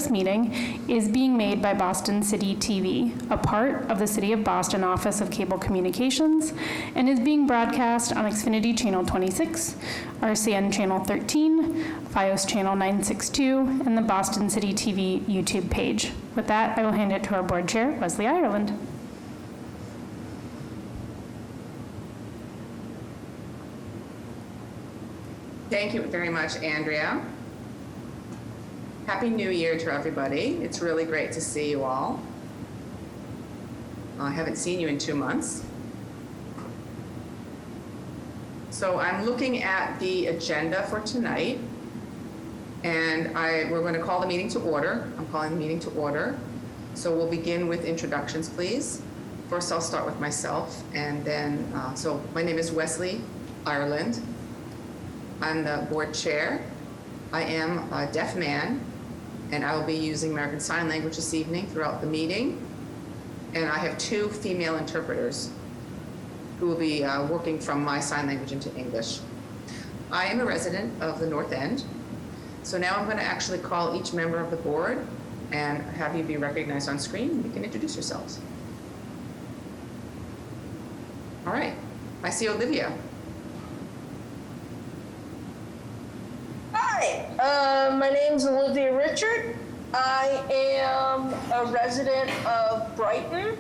this meeting is being made by Boston City TV, a part of the City of Boston Office of Cable Communications, and is being broadcast on Xfinity Channel 26, RCN Channel 13, FiOS Channel 962, and the Boston City TV YouTube page. With that, I will hand it to our board chair, Leslie Ireland. Thank you very much, Andrea. Happy New Year to everybody. It's really great to see you all. I haven't seen you in 2 months. So I'm looking at the agenda for tonight, and we're going to call the meeting to order. I'm calling the meeting to order. So we'll begin with introductions, please. First, I'll start with myself, and then, so my name is Wesley Ireland. I'm the board chair. I am a deaf man, and I will be using American Sign Language this evening throughout the meeting. And I have 2 female interpreters who will be working from my sign language into English. I am a resident of the North End. So now I'm going to actually call each member of the board and have you be recognized on screen. You can introduce yourselves. All right, I see Olivia. Hi, my name's Olivia Richard. I am a resident of Brighton,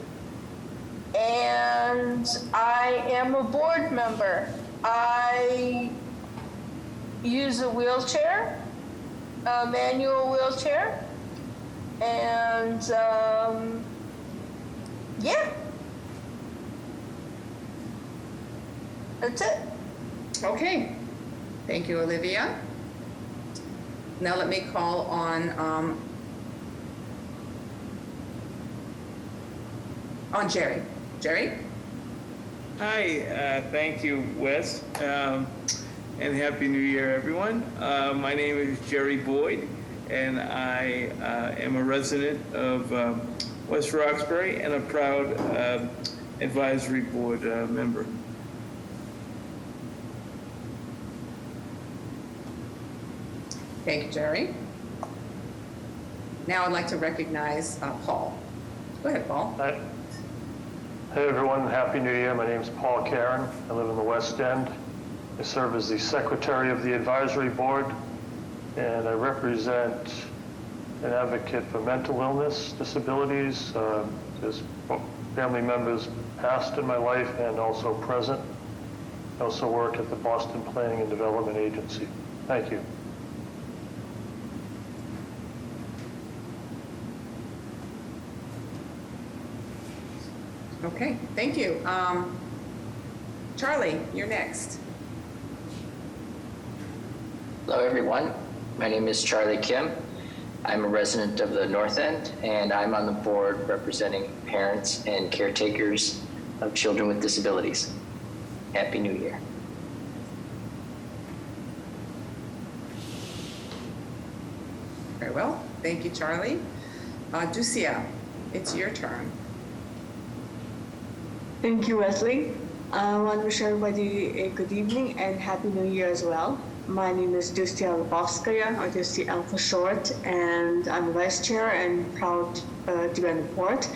and I am a board member. I use a wheelchair, a manual wheelchair, and yeah, that's it. Okay, thank you, Olivia. Now let me call on Jerry. Jerry? Hi, thank you, Wes, and Happy New Year, everyone. My name is Jerry Boyd, and I am a resident of West Roxbury and a proud advisory board member. Thank you, Jerry. Now I'd like to recognize Paul. Go ahead, Paul. Hi. Hey everyone, Happy New Year. My name is Paul Karen. I live in the West End. I serve as the secretary of the advisory board, and I represent an advocate for mental illness, disabilities. There's family members past in my life and also present. I also work at the Boston Planning and Development Agency. Thank you. Okay, thank you. Charlie, you're next. Hello, everyone. My name is Charlie Kim. I'm a resident of the North End, and I'm on the board representing parents and caretakers of children with disabilities. Happy New Year. Very well. Thank you, Charlie. Ducia, it's your turn. Thank you, Wesley. I want to wish everybody a good evening and Happy New Year as well. My name is Ducia Lubovskaya, or Ducia L for short, and I'm a vice chair and proud to be on the board.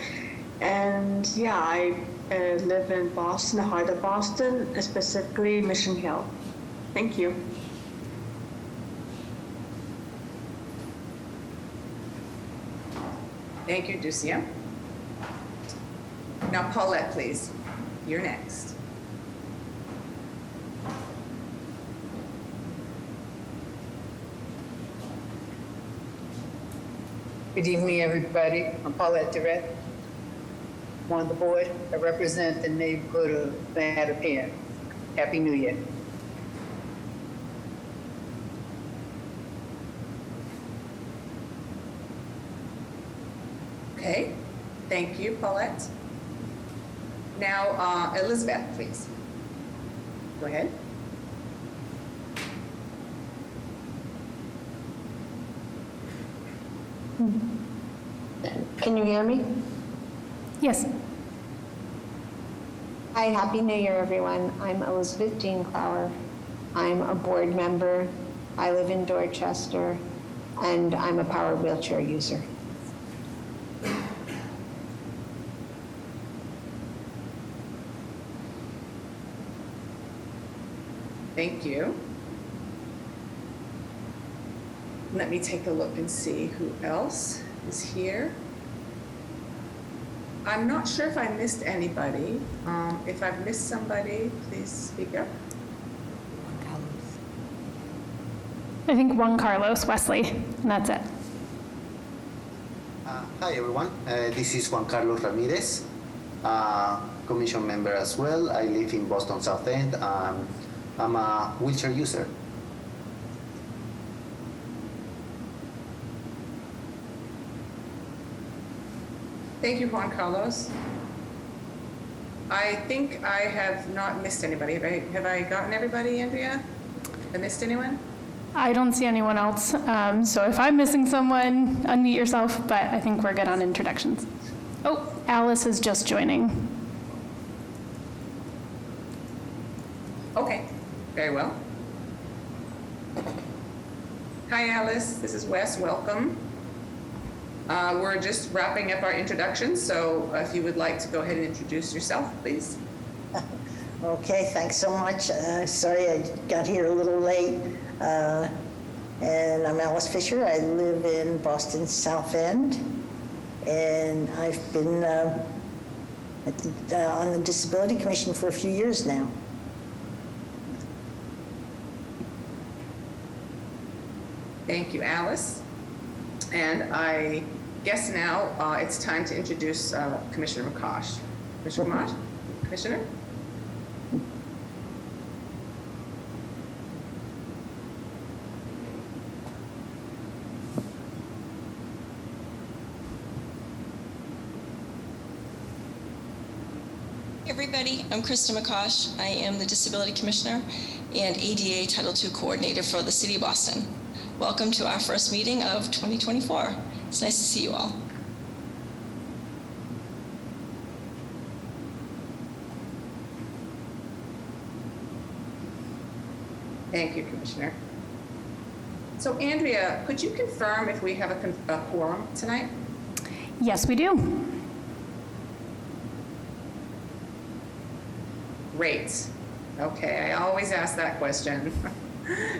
And yeah, I live in Boston, the heart of Boston, specifically Mission Hill. Thank you. Thank you, Ducia. Now, Paulette, please. You're next. Good evening, everybody. I'm Paulette Durrett. I'm on the board. I represent the neighborhood of Mattapan. Happy New Year. Okay, thank you, Paulette. Now, Elizabeth, please. Go ahead. Can you hear me? Yes. Hi, Happy New Year, everyone. I'm Elizabeth Jean Clower. I'm a board member. I live in Dorchester. and I'm a power wheelchair user. Thank you. Let me take a look and see who else is here. I'm not sure if I missed anybody. If I've missed somebody, please speak up. I think Juan Carlos Wesley, and that's it. Hi everyone, this is Juan Carlos Ramirez, commission member as well. I live in Boston South End. I'm a wheelchair user. Thank you, Juan Carlos. I think I have not missed anybody. Have I gotten everybody, Andrea? Have I missed anyone? I don't see anyone else, so if I'm missing someone, unmute yourself, but I think we're good on introductions. Oh, Alice is just joining. Okay, very well. Hi, Alice. This is Wes. Welcome. We're just wrapping up our introductions, so if you would like to go ahead and introduce yourself, please. Okay, thanks so much. Sorry I got here a little late. And I'm Alice Fisher. I live in Boston South End, and I've been on the Disability Commission for a few years now. Thank you, Alice. And I guess now it's time to introduce Commissioner McCosh. Commissioner McCosh? Commissioner? Everybody, I'm Krista McCosh. I am the Disability Commissioner and ADA Title II Coordinator for the City of Boston. Welcome to our first meeting of 2024. It's nice to see you all. Thank you, Commissioner. So Andrea, could you confirm if we have a quorum tonight? Yes, we do. Great. Okay, I always ask that question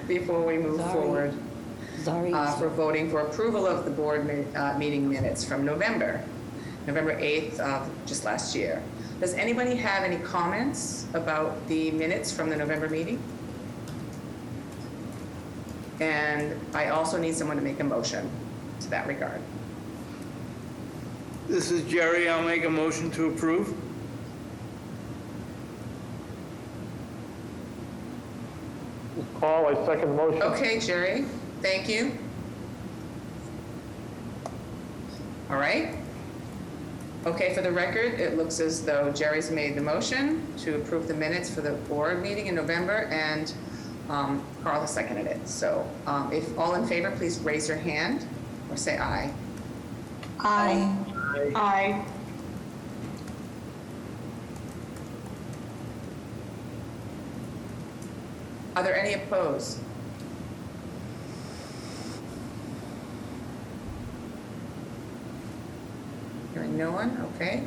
before we move forward for voting for approval of the board meeting minutes from November 8th of just last year. Does anybody have any comments about the minutes from the November meeting? And I also need someone to make a motion to that regard. This is Jerry. I'll make a motion to approve. Paul, I second the motion. Okay, Jerry, thank you. All right. Okay, for the record, it looks as though Jerry's made the motion to approve the minutes for the board meeting in November, and Carl has seconded it. So if all in favor, please raise your hand or say aye. Aye. Aye. Are there any opposed? Hearing no one, okay.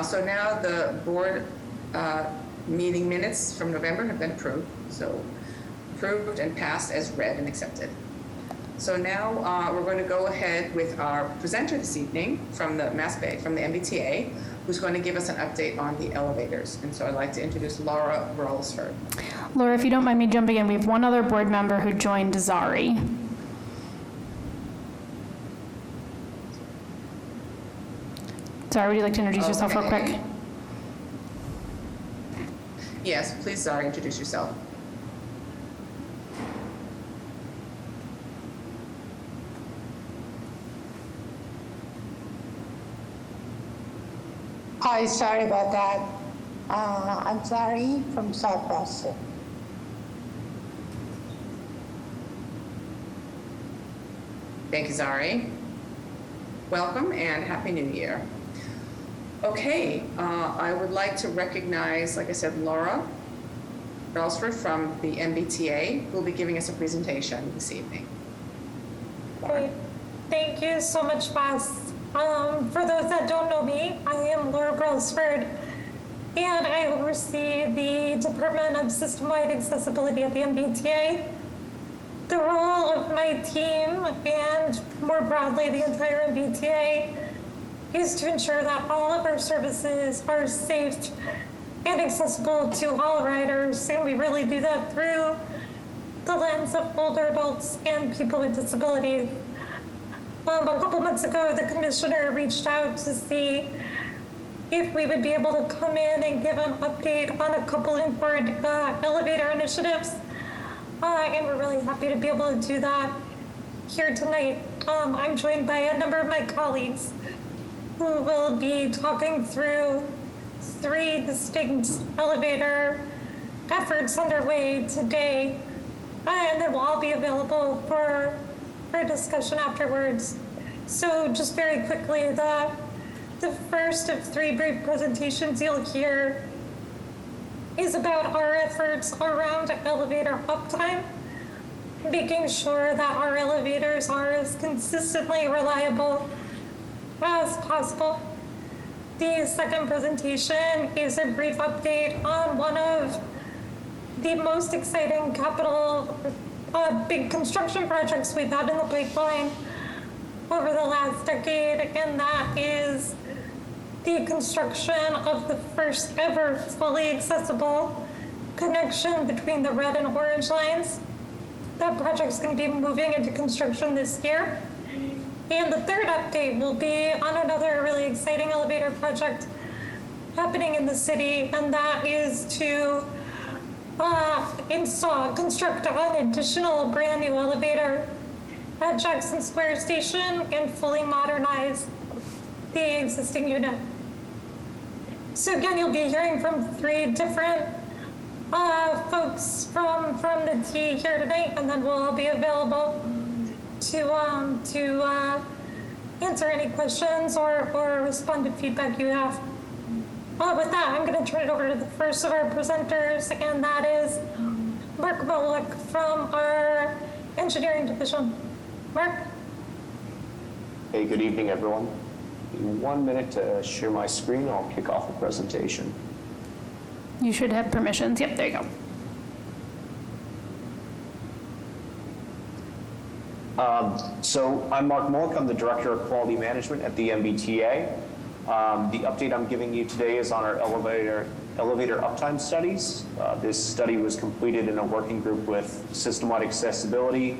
So now the board meeting minutes from November have been approved. So approved and passed as read and accepted. So now we're going to go ahead with our presenter this evening from the from the MBTA, who's going to give us an update on the elevators. And so I'd like to introduce Laura Rolsford. Laura, if you don't mind me jumping in, we have one other board member who joined, Zari. Zari, would you like to introduce yourself real quick? Yes, please, Zari, introduce yourself. Hi, sorry about that. I'm Zari from South Boston. Thank you, Zari. Welcome and Happy New Year. Okay, I would like to recognize, like I said, Laura Ralsford from the MBTA, who will be giving us a presentation this evening. Lauren. Thank you so much, Wes. For those that don't know me, I am Laura Brelsford, and I oversee the Department of System-Wide Accessibility at the MBTA. The role of my team, and more broadly the entire MBTA, is to ensure that all of our services are safe and accessible to all riders, and we really do that through the lens of older adults and people with disabilities. A couple months ago, the commissioner reached out to see if we would be able to come in and give an update on a couple important elevator initiatives. And we're really happy to be able to do that here tonight. I'm joined by a number of my colleagues who will be talking through 3 distinct elevator efforts underway today. And then we'll all be available for discussion afterwards. So just very quickly, the first of 3 brief presentations you'll hear is about our efforts around elevator uptime, making sure that our elevators are as consistently reliable as possible. The second presentation is a brief update on one of the most exciting capital big construction projects we've had in the pipeline over the last decade, and that is the construction of the first ever fully accessible connection between the red and orange lines. That project's going to be moving into construction this year. And the third update will be on another really exciting elevator project happening in the city, and that is to construct an additional brand new elevator at Jackson Square Station and fully modernize the existing unit. So again, you'll be hearing from 3 different folks from the T here tonight, and then we'll all be available to answer any questions or respond to feedback you have. With that, I'm going to turn it over to the first of our presenters, and that is Mark Bullock from our engineering division. Mark? Hey, good evening, everyone. Give me 1 minute to share my screen. I'll kick off the presentation. You should have permissions. Yep, there you go. So I'm Mark Mullock. I'm the Director of Quality Management at the MBTA. The update I'm giving you today is on our elevator uptime studies. This study was completed in a working group with System-Wide Accessibility,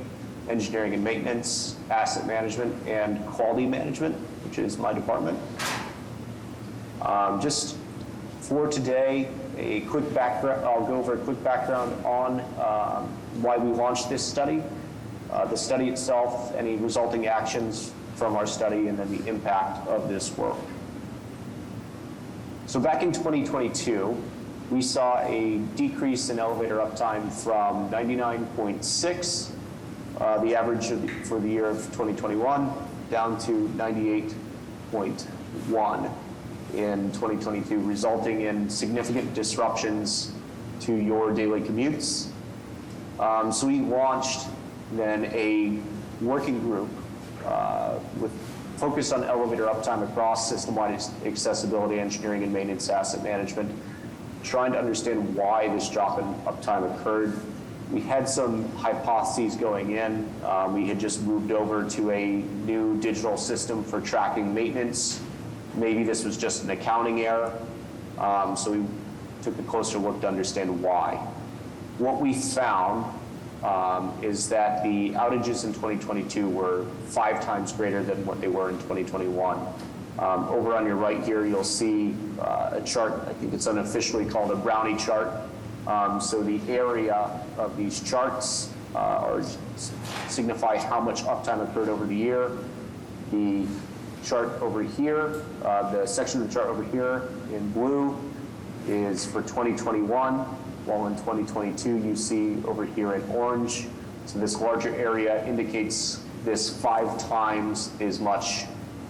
Engineering and Maintenance, Asset Management, and Quality Management, which is my department. Just for today, a quick background. I'll go over a quick background on why we launched this study, the study itself, any resulting actions from our study, and then the impact of this work. So back in 2022, we saw a decrease in elevator uptime from 99.6, the average for the year of 2021, down to 98.1 in 2022, resulting in significant disruptions to your daily commutes. So we launched then a working group with focus on elevator uptime across system-wide accessibility, engineering and maintenance, asset management, trying to understand why this drop in uptime occurred. We had some hypotheses going in. We had just moved over to a new digital system for tracking maintenance. Maybe this was just an accounting error. So we took a closer look to understand why. What we found is that the outages in 2022 were 5 times greater than what they were in 2021. Over on your right here, you'll see a chart. I think it's unofficially called a brownie chart. So the area of these charts signify how much uptime occurred over the year. The chart over here, the section of the chart over here in blue is for 2021, while in 2022 you see over here in orange. So this larger area indicates this 5 times as much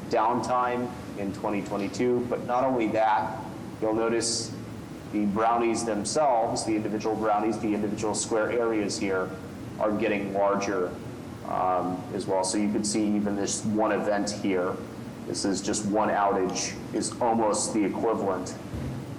downtime in 2022. But not only that, you'll notice the brownies themselves, the individual brownies, the individual square areas here are getting larger as well. So you can see even this one event here, this is just one outage, is almost the equivalent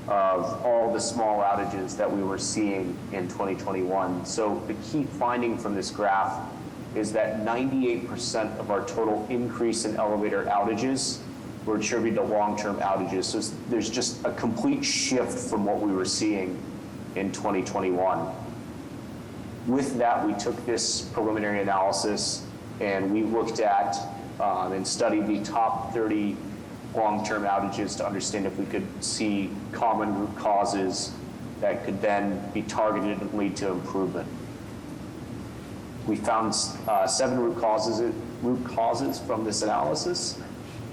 of all the small outages that we were seeing in 2021. So the key finding from this graph is that 98% of our total increase in elevator outages were attributed to long-term outages. So there's just a complete shift from what we were seeing in 2021. With that, we took this preliminary analysis and we looked at and studied the top 30 long-term outages to understand if we could see common root causes that could then be targeted and lead to improvement. We found 7 root causes from this analysis.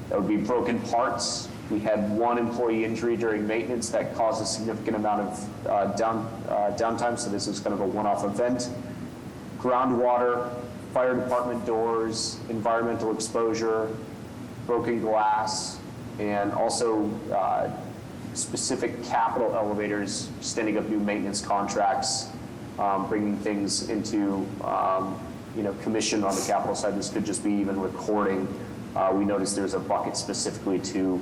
That would be broken parts. We had 1 employee injury during maintenance that caused a significant amount of downtime, so this is kind of a one-off event. Groundwater, fire department doors, environmental exposure, broken glass, and also specific capital elevators, standing up new maintenance contracts, bringing things into commission on the capital side. This could just be even recording. We noticed there's a bucket specifically to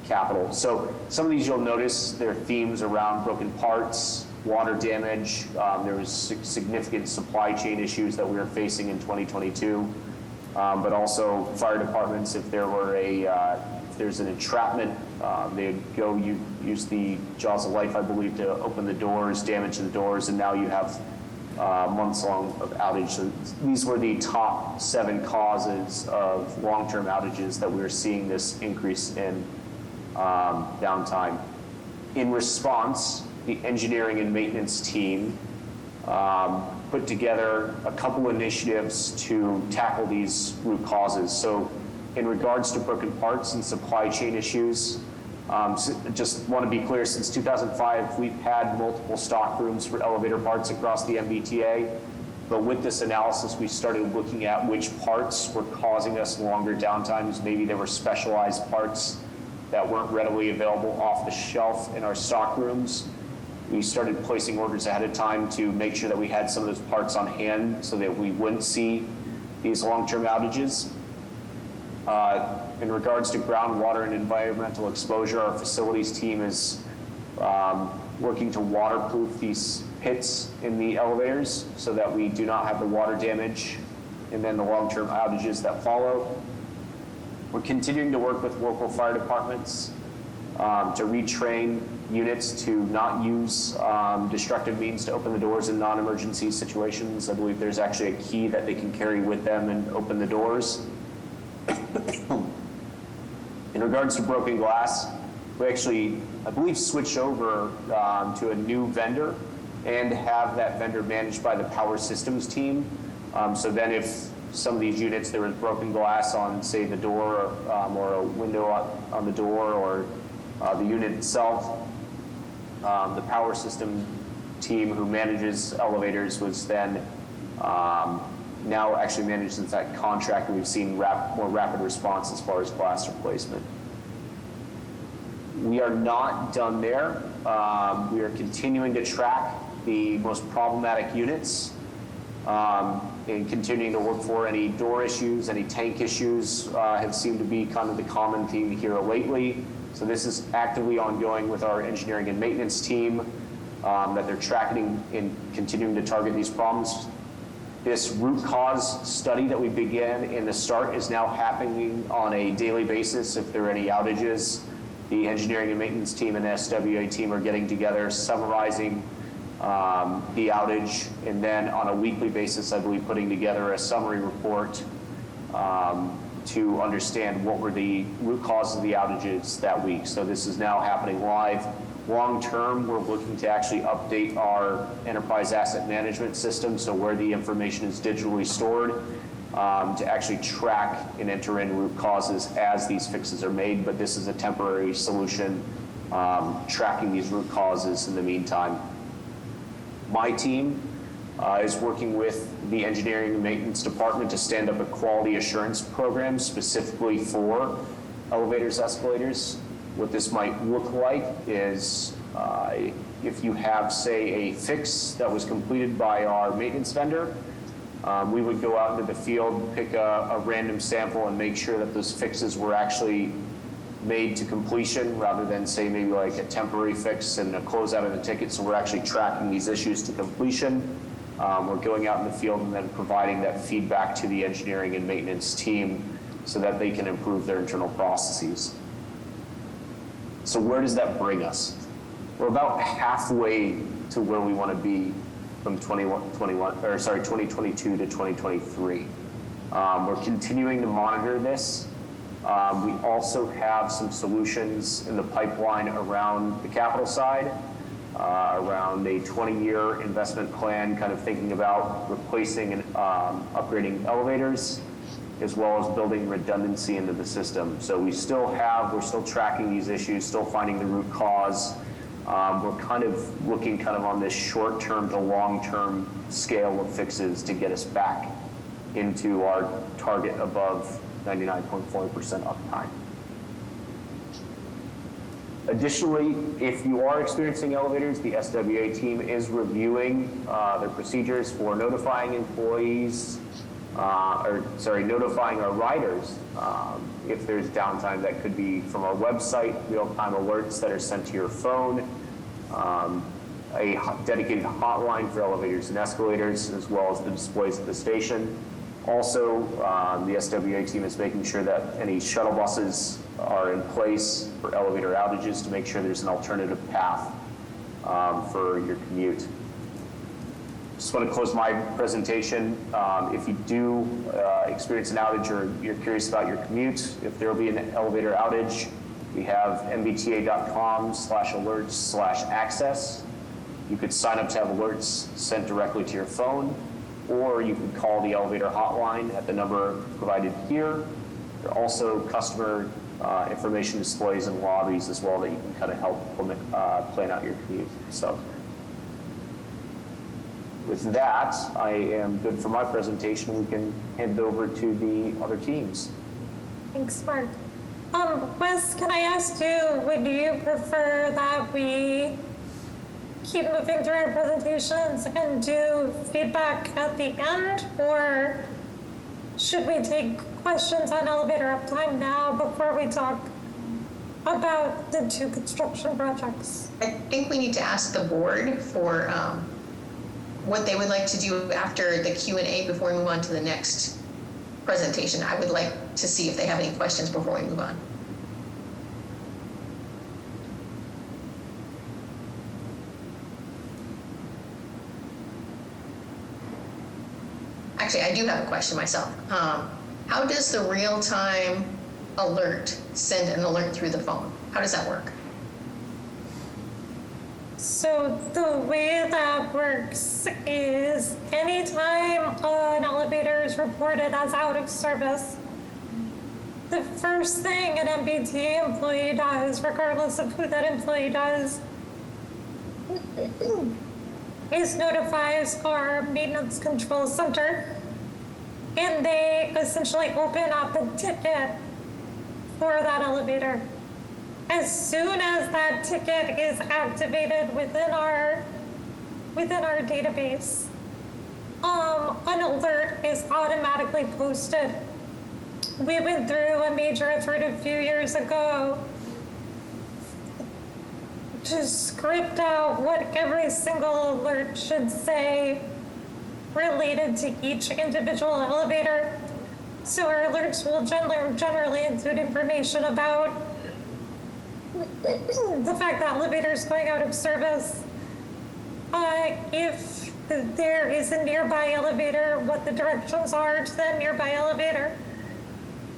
capital. So some of these you'll notice there are themes around broken parts, water damage. There was significant supply chain issues that we were facing in 2022, but also fire departments. If there were if there's an entrapment, they'd go use the jaws of life, I believe, to open the doors, damage the doors, and now you have months long of outage. So these were the top 7 causes of long-term outages that we were seeing this increase in downtime. In response, the engineering and maintenance team put together a couple initiatives to tackle these root causes. So in regards to broken parts and supply chain issues, just want to be clear, since 2005, we've had multiple stock rooms for elevator parts across the MBTA. But with this analysis, we started looking at which parts were causing us longer downtimes. Maybe there were specialized parts that weren't readily available off the shelf in our stock rooms. We started placing orders ahead of time to make sure that we had some of those parts on hand so that we wouldn't see these long-term outages. In regards to groundwater and environmental exposure, our facilities team is working to waterproof these pits in the elevators so that we do not have the water damage and then the long-term outages that follow. We're continuing to work with local fire departments to retrain units to not use destructive means to open the doors in non-emergency situations. I believe there's actually a key that they can carry with them and open the doors. In regards to broken glass, we actually, I believe, switched over to a new vendor and have that vendor managed by the power systems team. So then if some of these units, there was broken glass on, say, the door or a window on the door or the unit itself, the power system team who manages elevators was then now actually manages that contract, and we've seen more rapid response as far as glass replacement. We are not done there. We are continuing to track the most problematic units and continuing to look for any door issues, any tank issues have seemed to be kind of the common theme here lately. So this is actively ongoing with our engineering and maintenance team that they're tracking and continuing to target these problems. This root cause study that we began in the start is now happening on a daily basis. If there are any outages, the engineering and maintenance team and SWA team are getting together, summarizing the outage, and then on a weekly basis, I believe, putting together a summary report to understand what were the root causes of the outages that week. So this is now happening live. Long term, we're looking to actually update our enterprise asset management system, so where the information is digitally stored, to actually track and enter in root causes as these fixes are made. But this is a temporary solution, tracking these root causes in the meantime. My team is working with the engineering and maintenance department to stand up a quality assurance program specifically for elevators, escalators. What this might look like is if you have, say, a fix that was completed by our maintenance vendor, We would go out into the field, pick a random sample, and make sure that those fixes were actually made to completion rather than say maybe like a temporary fix and a closeout of the ticket. So we're actually tracking these issues to completion. We're going out in the field and then providing that feedback to the engineering and maintenance team so that they can improve their internal processes. So where does that bring us? We're about halfway to where we want to be from 2022 to 2023. We're continuing to monitor this. We also have some solutions in the pipeline around the capital side, around a 20-year investment plan, kind of thinking about replacing and upgrading elevators, as well as building redundancy into the system. So we're still tracking these issues, still finding the root cause. We're kind of looking kind of on this short-term to long-term scale of fixes to get us back into our target above 99.4% uptime. Additionally, if you are experiencing elevators, the SWA team is reviewing their procedures for notifying employees, notifying our riders if there's downtime. That could be from our website, real-time alerts that are sent to your phone, a dedicated hotline for elevators and escalators, as well as the displays at the station. Also, the SWA team is making sure that any shuttle buses are in place for elevator outages to make sure there's an alternative path for your commute. Just want to close my presentation. If you do experience an outage or you're curious about your commute, if there will be an elevator outage, we have mbta.com/alerts/access. You could sign up to have alerts sent directly to your phone, or you can call the elevator hotline at the number provided here. There are also customer information displays in lobbies as well that you can kind of help plan out your commute. So with that, I am good for my presentation. We can hand it over to the other teams. Thanks, Mark. Wes, can I ask you, would you prefer that we keep moving through our presentations and do feedback at the end, or should we take questions on elevator uptime now before we talk about the 2 construction projects? I think we need to ask the board for what they would like to do after the Q&A before we move on to the next presentation. I would like to see if they have any questions before we move on. Actually, I do have a question myself. How does the real-time alert send an alert through the phone? How does that work? So the way that works is anytime an elevator is reported as out of service, the first thing an MBTA employee does, regardless of who that employee does, is notifies our maintenance control center, and they essentially open up a ticket for that elevator. As soon as that ticket is activated within our database, an alert is automatically posted. We went through a major effort a few years ago to script out what every single alert should say related to each individual elevator. So our alerts will generally include information about the fact that elevator is going out of service, if there is a nearby elevator, what the directions are to that nearby elevator,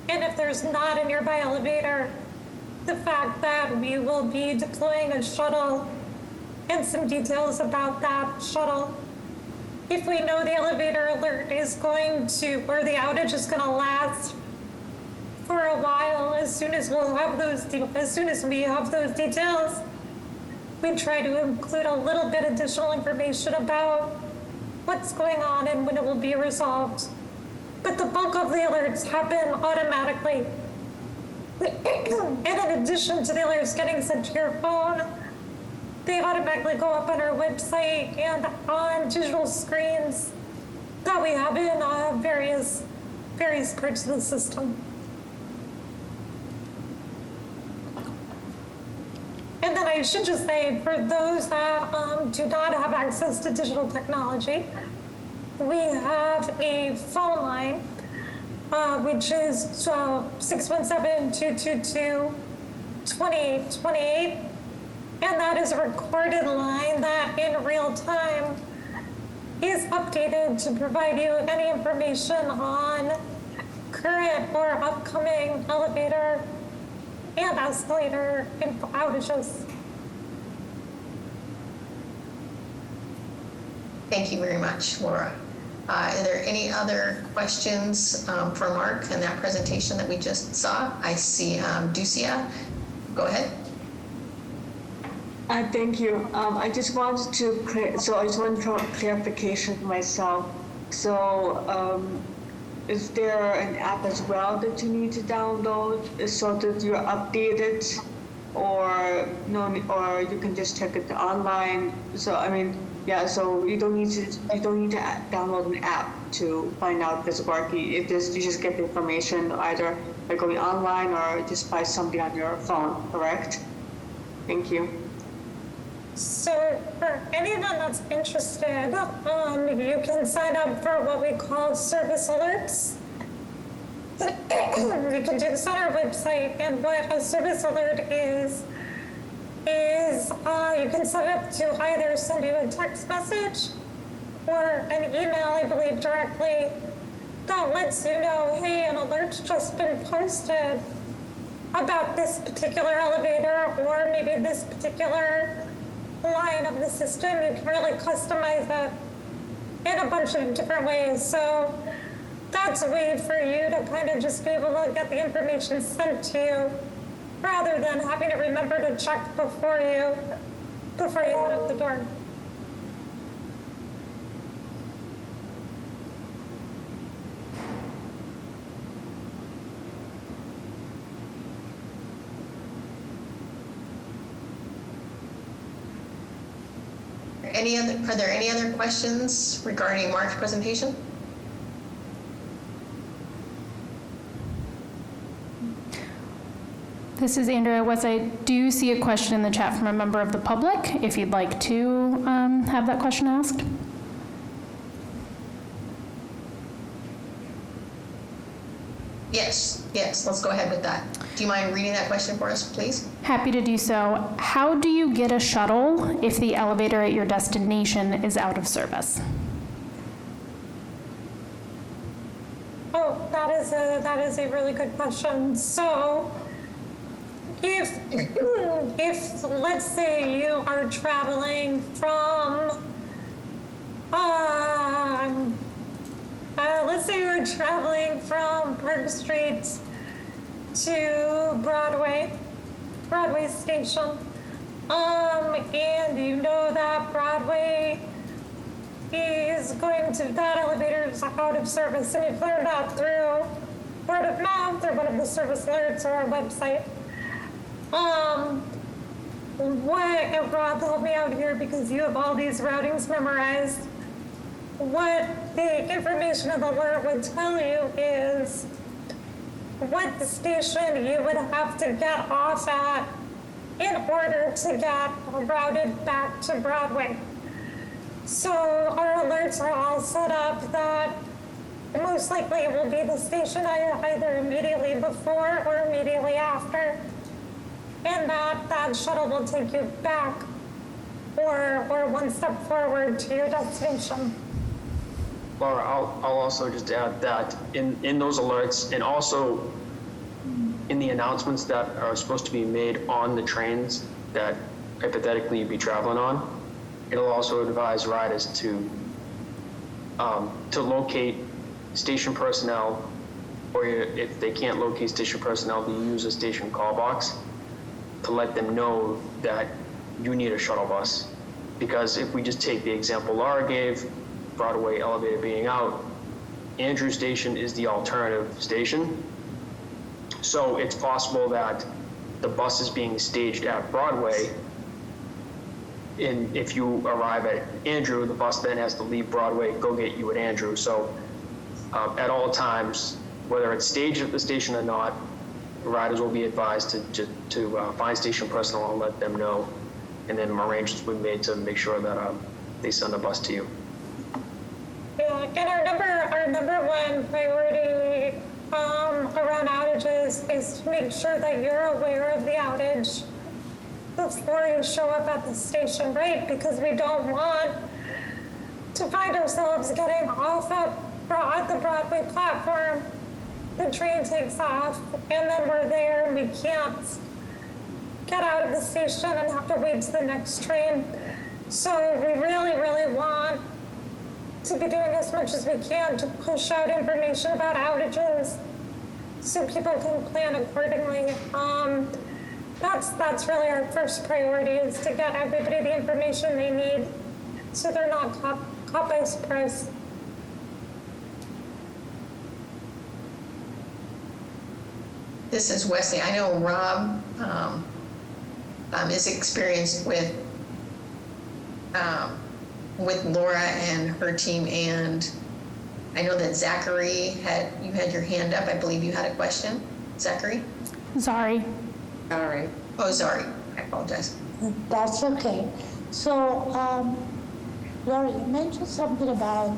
and if there's not a nearby elevator, the fact that we will be deploying a shuttle and some details about that shuttle. If we know the elevator alert is going to, or the outage is going to last for a while, as soon as we have those details, we try to include a little bit additional information about what's going on and when it will be resolved. But the bulk of the alerts happen automatically. And in addition to the alerts getting sent to your phone, they automatically go up on our website and on digital screens that we have in various parts of the system. And then I should just say, for those that do not have access to digital technology, we have a phone line, which is 617-222-2828. And that is a recorded line that in real time is updated to provide you any information on current or upcoming elevator and escalator outages. Thank you very much, Laura. Are there any other questions for Mark in that presentation that we just saw? I see Ducia. Go ahead. Thank you. I just wanted to clarification for myself. So, is there an app as well that you need to download so that you're updated, or no, or you can just check it online? So I mean, yeah. So you don't need to download an app to find out if it's working. You just get the information either by going online or just by something on your phone. Correct? Thank you. So for anyone that's interested, you can sign up for what we call service alerts. You can do this on our website, and what a service alert is you can set up to either send you a text message or an email, I believe, directly that lets you know, hey, an alert's just been posted about this particular elevator or maybe this particular line of the system. You can really customize it in a bunch of different ways. So that's a way for you to kind of just be able to get the information sent to you rather than having to remember to check before you head out the door. Are there any other questions regarding Mark's presentation? This is Andrea West. I do see a question in the chat from a member of the public, if you'd like to have that question asked. Yes, let's go ahead with that. Do you mind reading that question for us, please? Happy to do so. How do you get a shuttle if the elevator at your destination is out of service? Oh, that is a really good question. So, if let's say you are traveling from, let's say you're traveling from Park Street to Broadway Station, and you know that Broadway is that elevator is out of service, and you've learned that through word of mouth or one of the service alerts or our website. Rob, help me out here because you have all these routings memorized. What the information of the alert would tell you is what the station you would have to get off at in order to get routed back to Broadway. So our alerts are all set up that most likely it will be the station either immediately before or immediately after. And that shuttle will take you back or one step forward to your destination. Laura, I'll also just add that in those alerts and also in the announcements that are supposed to be made on the trains that hypothetically you'd be traveling on, it'll also advise riders to locate station personnel, or if they can't locate station personnel, to use a station call box to let them know that you need a shuttle bus. Because if we just take the example Laura gave, Broadway elevator being out, Andrew Station is the alternative station. So it's possible that the bus is being staged at Broadway and if you arrive at Andrew, the bus then has to leave Broadway, go get you at Andrew. So at all times, whether it's staged at the station or not, riders will be advised to find station personnel and let them know, and then arrangements will be made to make sure that they send a bus to you. Yeah, and our number one priority around outages is to make sure that you're aware of the outage before you show up at the station, right? Because we don't want to find ourselves getting off at the Broadway platform. The train takes off, and then we're there, and we can't get out of the station and have to wait to the next train. So we really, really want to be doing as much as we can to push out information about outages so people can plan accordingly. That's really our first priority, is to get everybody the information they need so they're not caught by surprise. This is Wesley. I know Rob is experienced with Laura and her team, and I know that Zachary you had your hand up. I believe you had a question, Zachary. Sorry. All right. Oh, sorry. I apologize. That's okay. So, Laura, you mentioned something about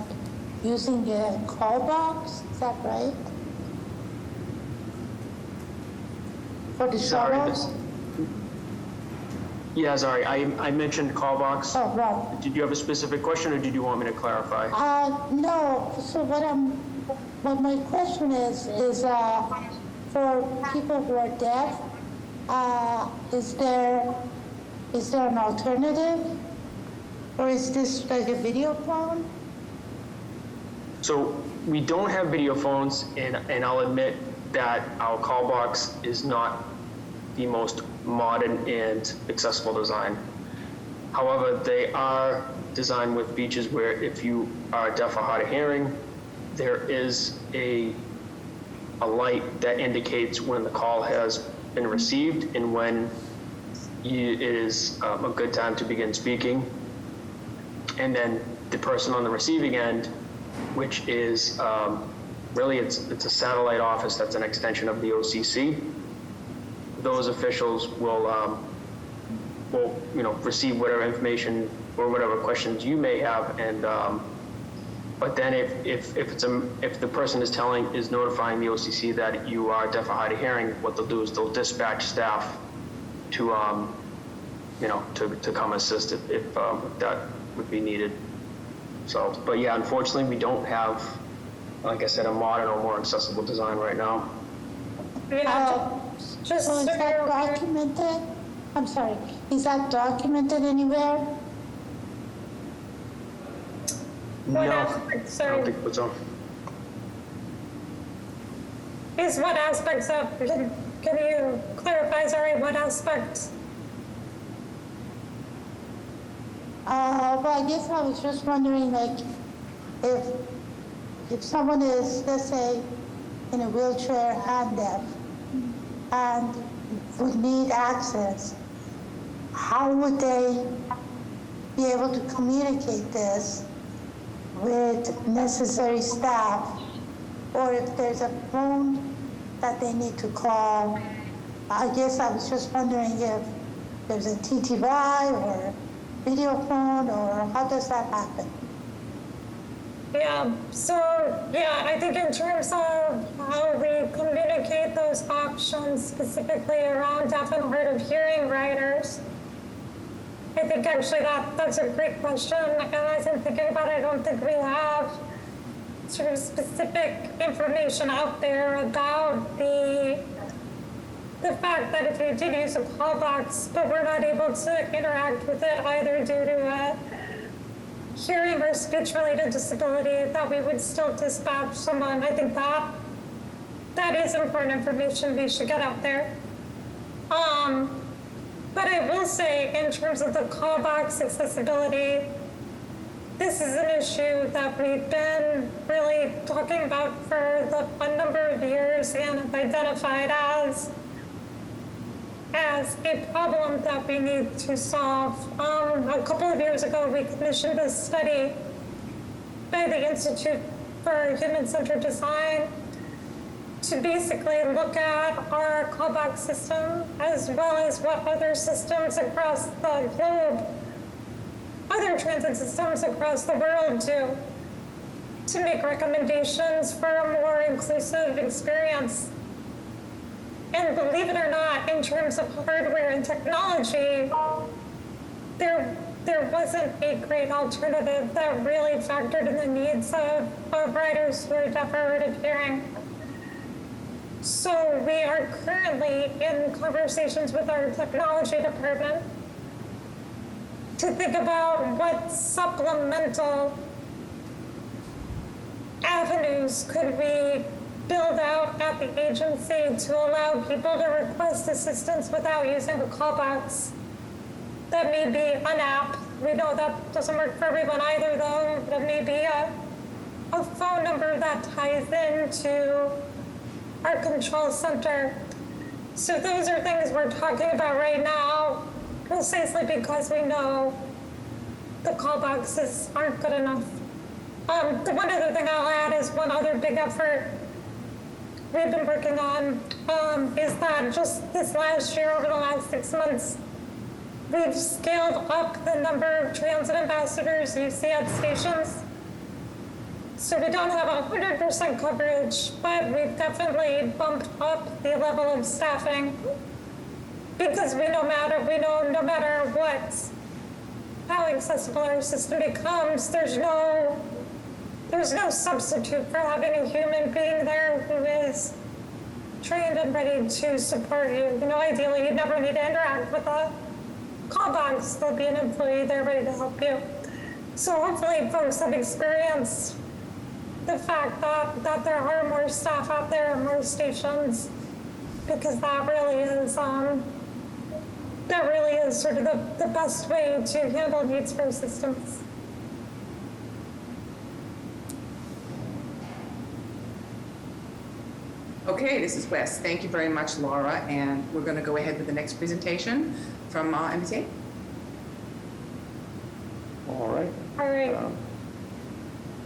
using a call box. Is that right? For the shuttles? Yeah, sorry, I mentioned call box. Oh, right. Did you have a specific question, or did you want me to clarify? No. So what my question is for people who are deaf, is there an alternative, or is this like a video phone? So we don't have video phones, and I'll admit that our call box is not the most modern and accessible design. However, they are designed with features where if you are deaf or hard of hearing, there is a light that indicates when the call has been received and when it is a good time to begin speaking. And then the person on the receiving end, which is really it's a satellite office that's an extension of the OCC. Those officials will receive whatever information or whatever questions you may have, and but then if the person is notifying the OCC that you are deaf or hard of hearing, what they'll do is they'll dispatch staff to to come assist if that would be needed. So, but yeah, unfortunately, we don't have, like I said, a modern or more accessible design right now. So is that documented? I'm sorry. Is that documented anywhere? No, I don't think so. Is what aspects of, can you clarify, sorry, what aspects? Well, I guess I was just wondering, like, if someone is, let's say, in a wheelchair and deaf, and would need access, how would they be able to communicate this with necessary staff? Or if there's a phone that they need to call, I guess I was just wondering if there's a TTY or video phone, or how does that happen? Yeah, so yeah, I think in terms of how we communicate those options specifically around deaf and hard of hearing riders, I think actually that's a great question. And as I'm thinking about it, I don't think we have sort of specific information out there about the fact that if you did use a call box, but we're not able to interact with it either due to a hearing or speech-related disability, that we would still dispatch someone. I think that is important information we should get out there. But I will say, in terms of the call box accessibility, this is an issue that we've been really talking about for a number of years and have identified as as a problem that we need to solve. A couple of years ago, we commissioned a study by the Institute for Human-Centered Design to basically look at our callback system as well as what other systems across the globe, other transit systems across the world do, to make recommendations for a more inclusive experience. And believe it or not, in terms of hardware and technology, there wasn't a great alternative that really factored in the needs of riders who are deaf or hard of hearing. So we are currently in conversations with our technology department to think about what supplemental avenues could we build out at the agency to allow people to request assistance without using the callbacks. That may be an app. We know that doesn't work for everyone either, though. That may be a phone number that ties into our control center. So those are things we're talking about right now, precisely because we know the call boxes aren't good enough. The one other thing I'll add is one other big effort we've been working on is that just this last year, over the last 6 months, we've scaled up the number of transit ambassadors you see at stations. So we don't have 100% coverage, but we've definitely bumped up the level of staffing because we know no matter how accessible our system becomes, there's no substitute for having a human being there who is trained and ready to support you. You know, ideally, you never need to interact with a call box. There'll be an employee there ready to help you. So hopefully folks have experienced the fact that there are more staff out there, more stations, because that really is sort of the best way to handle needs for systems. Okay, this is Wes. Thank you very much, Laura, and we're going to go ahead with the next presentation from MBTA. All right. All right.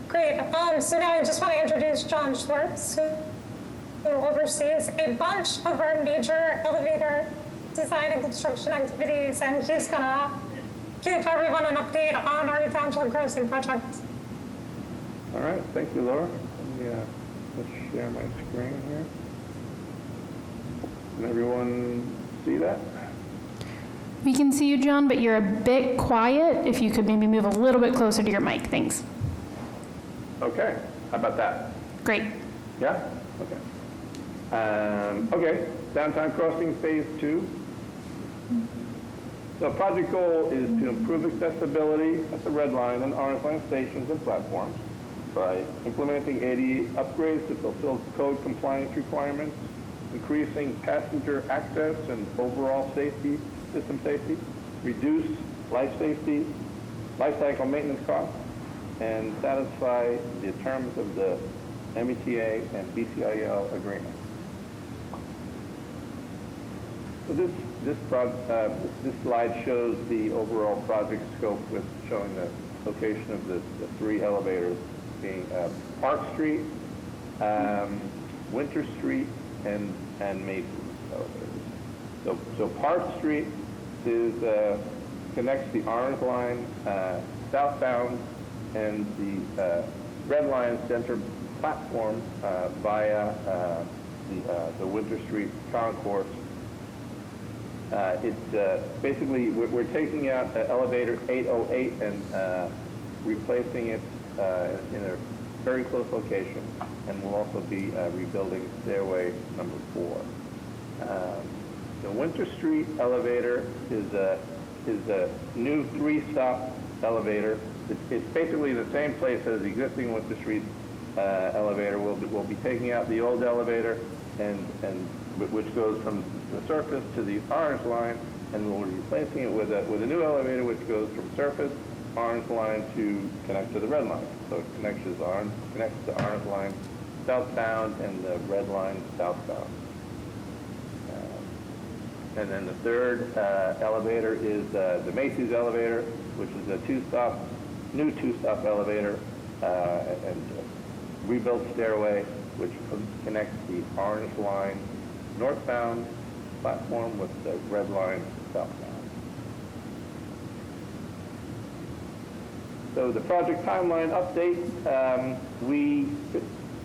Great. So now I just want to introduce John Schwartz, who oversees a bunch of our major elevator design and construction activities, and he's going to give everyone an update on our Township Crossing project. All right. Thank you, Laura. Let's share my screen here. Can everyone see that? We can see you, John, but you're a bit quiet. If you could maybe move a little bit closer to your mic, thanks. Okay. How about that? Great. Yeah? Okay. Okay. Downtown Crossing Phase 2. The project goal is to improve accessibility at the Red Line and Orange Line stations and platforms by implementing ADA upgrades to fulfill code compliance requirements, increasing passenger access and overall safety, system safety, reduce life cycle maintenance costs, and satisfy the terms of the META and BCIL agreement. So this slide shows the overall project scope with showing the location of the 3 elevators being Park Street, Winter Street, and Maple elevators. So Park Street connects the Orange Line southbound and the Red Line center platform via the Winter Street concourse. It's basically, we're taking out elevator 808 and replacing it in a very close location, and we'll also be rebuilding stairway number 4. The Winter Street elevator is a new 3-stop elevator. It's basically the same place as the existing Winter Street elevator. We'll be taking out the old elevator and which goes from the surface to the Orange Line, and we'll be replacing it with a new elevator which goes from surface Orange Line to connect to the Red Line. So it connects the Orange Line southbound and the Red Line southbound. And then the third elevator is the Macy's elevator, which is a new two-stop elevator and rebuilt stairway, which connects the Orange Line northbound platform with the Red Line southbound. So the project timeline update,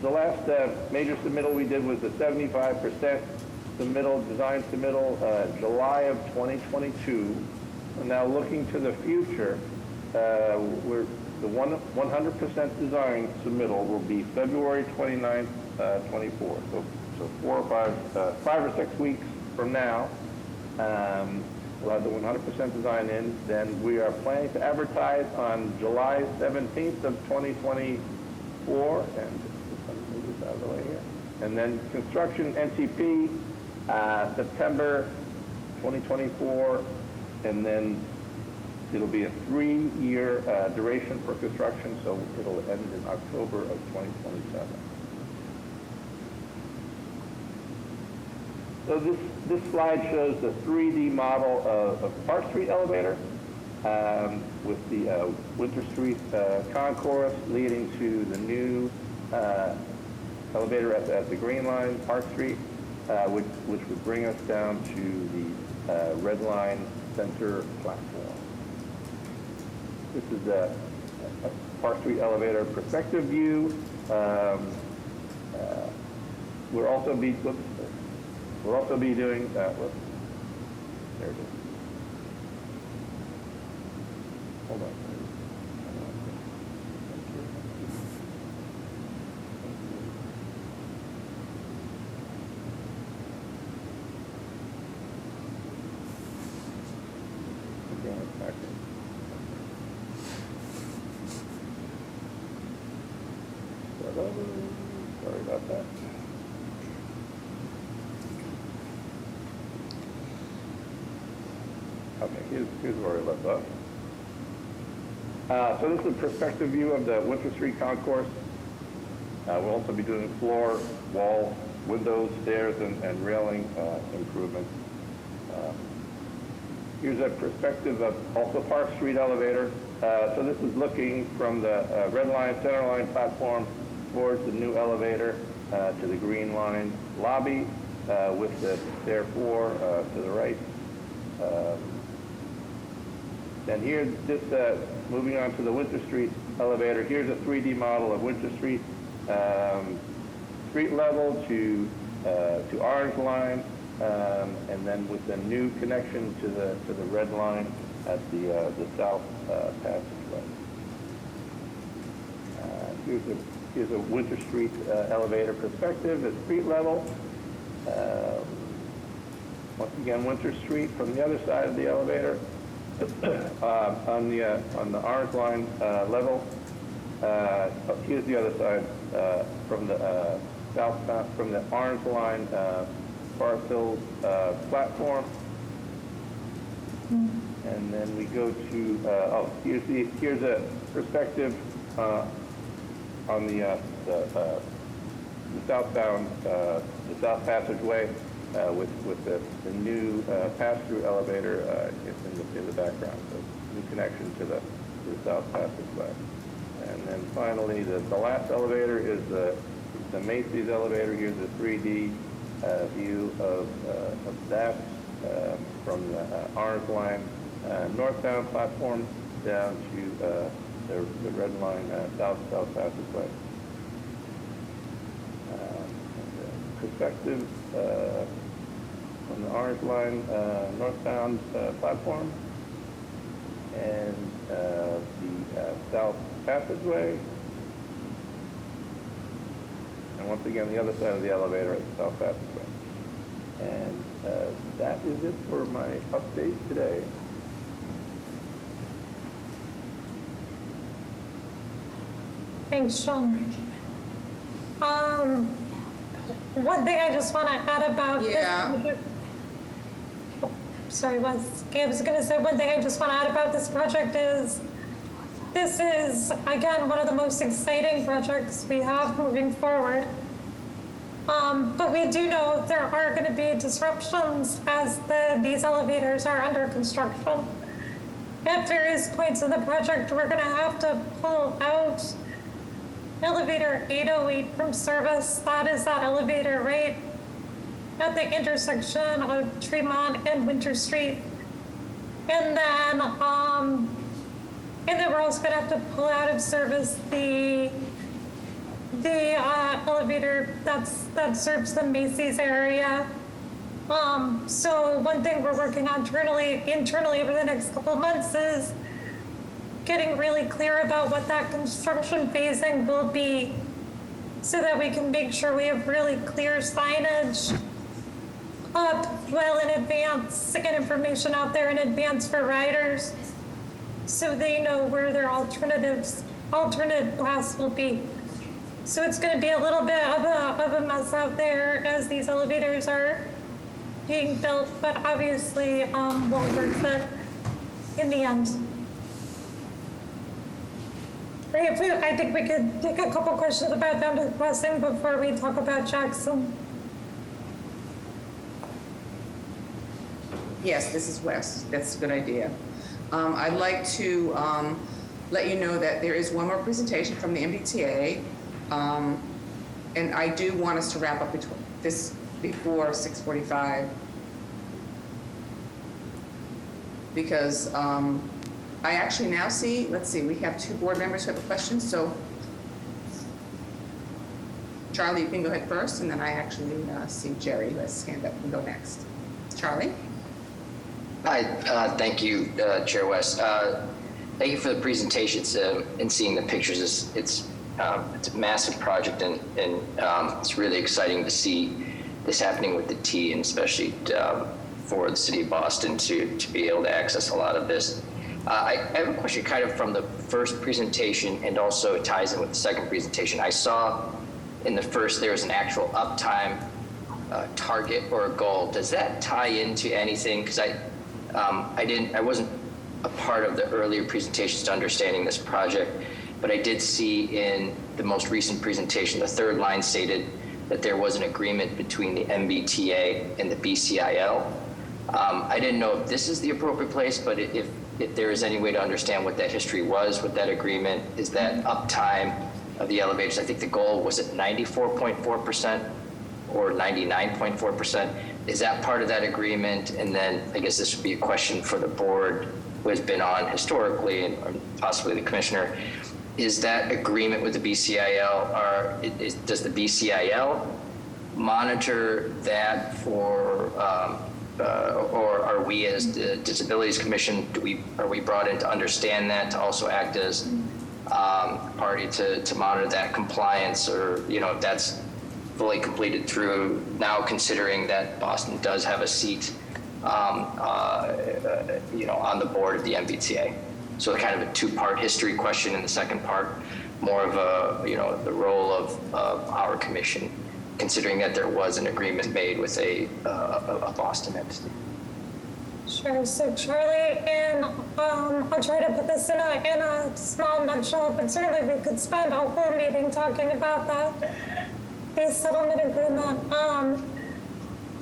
the last major submittal we did was the 75% design submittal, July of 2022. And now looking to the future, the 100% design submittal will be February 29th, 24. So 5 or 6 weeks from now, we'll have the 100% design in. Then we are planning to advertise on July 17th of 2024, and move this out of the way here. And then construction NTP, September 2024, and then it'll be a 3-year duration for construction, so it'll end in October of 2027. So this slide shows the 3D model of Park Street elevator with the Winter Street concourse leading to the new elevator at the Green Line, Park Street, which would bring us down to the Red Line center platform. This is a Park Street elevator perspective view. We'll also be doing, there it is. Hold on. Sorry about that. Okay, here's where we left off. So this is a perspective view of the Winter Street concourse. We'll also be doing floor, wall, windows, stairs, and railing improvements. Here's a perspective of also Park Street elevator. So this is looking from the Red Line, Center Line platform towards the new elevator to the Green Line lobby with the stair floor to the right. And here, moving on to the Winter Street elevator, here's a 3D model of Winter Street, street level to Orange Line, and then with the new connection to the Red Line at the south passageway. Here's a Winter Street elevator perspective at street level. Once again, Winter Street from the other side of the elevator. On the Orange Line level. Here's the other side from the southbound, from the Orange Line Forest Hills platform. And then we go to here's a perspective on the southbound the south passageway. With the new pass-through elevator in the background, so new connection to the south passageway. And then finally, the last elevator is the Macy's elevator. Here's a 3D view of that from the Orange Line northbound platform down to the Red Line south passageway. Perspective on the Orange Line northbound platform and the south passageway. And once again, the other side of the elevator at the south passageway. And that is it for my update today. Thanks, Sean. One thing I just want to add about this. Sorry, I was going to say one thing I just want to add about this project is this is, again, one of the most exciting projects we have moving forward. But we do know there are going to be disruptions as these elevators are under construction. At various points of the project, we're going to have to pull out elevator 808 from service. That is that elevator right at the intersection of Tremont and Winter Street. And then we're also going to have to pull out of service the elevator that serves the Macy's area. So one thing we're working on internally over the next couple of months is getting really clear about what that construction phasing will be so that we can make sure we have really clear signage up well in advance and information out there in advance for riders so they know where their alternate paths will be. So it's going to be a little bit of a mess out there as these elevators are being built, but obviously we'll work it in the end. I think we could take a couple questions about Boundary Crossing before we talk about Jackson. Yes, this is Wes. That's a good idea. I'd like to let you know that there is one more presentation from the MBTA. And I do want us to wrap up this before 6:45. Because I actually now see, let's see, we have 2 board members who have a question. So Charlie, you can go ahead first, and then I actually see Jerry who has his hand up and go next. Charlie? Hi, thank you, Chair West. Thank you for the presentations and seeing the pictures. It's a massive project, and it's really exciting to see this happening with the T, and especially for the city of Boston to be able to access a lot of this. I have a question kind of from the first presentation, and also it ties in with the second presentation. I saw in the first there was an actual uptime target or a goal. Does that tie into anything? Because I wasn't a part of the earlier presentations to understanding this project, but I did see in the most recent presentation, the third line stated that there was an agreement between the MBTA and the BCIL. I didn't know if this is the appropriate place, but if there is any way to understand what that history was with that agreement, is that uptime of the elevators, I think the goal was at 94.4% or 99.4%. Is that part of that agreement? And then I guess this would be a question for the board who has been on historically, and or possibly the commissioner. Is that agreement with the BCIL, does the BCIL monitor that for, or are we as the Disabilities Commission, are we brought in to understand that, to also act as party to monitor that compliance, or, if that's fully completed through now, considering that Boston does have a seat, on the board of the MBTA. So kind of a 2-part history question, and the second part, more of the role of our commission, considering that there was an agreement made with a Boston entity. Sure. So Charlie, and I'll try to put this in a small nutshell, but certainly we could spend a whole meeting talking about the settlement agreement.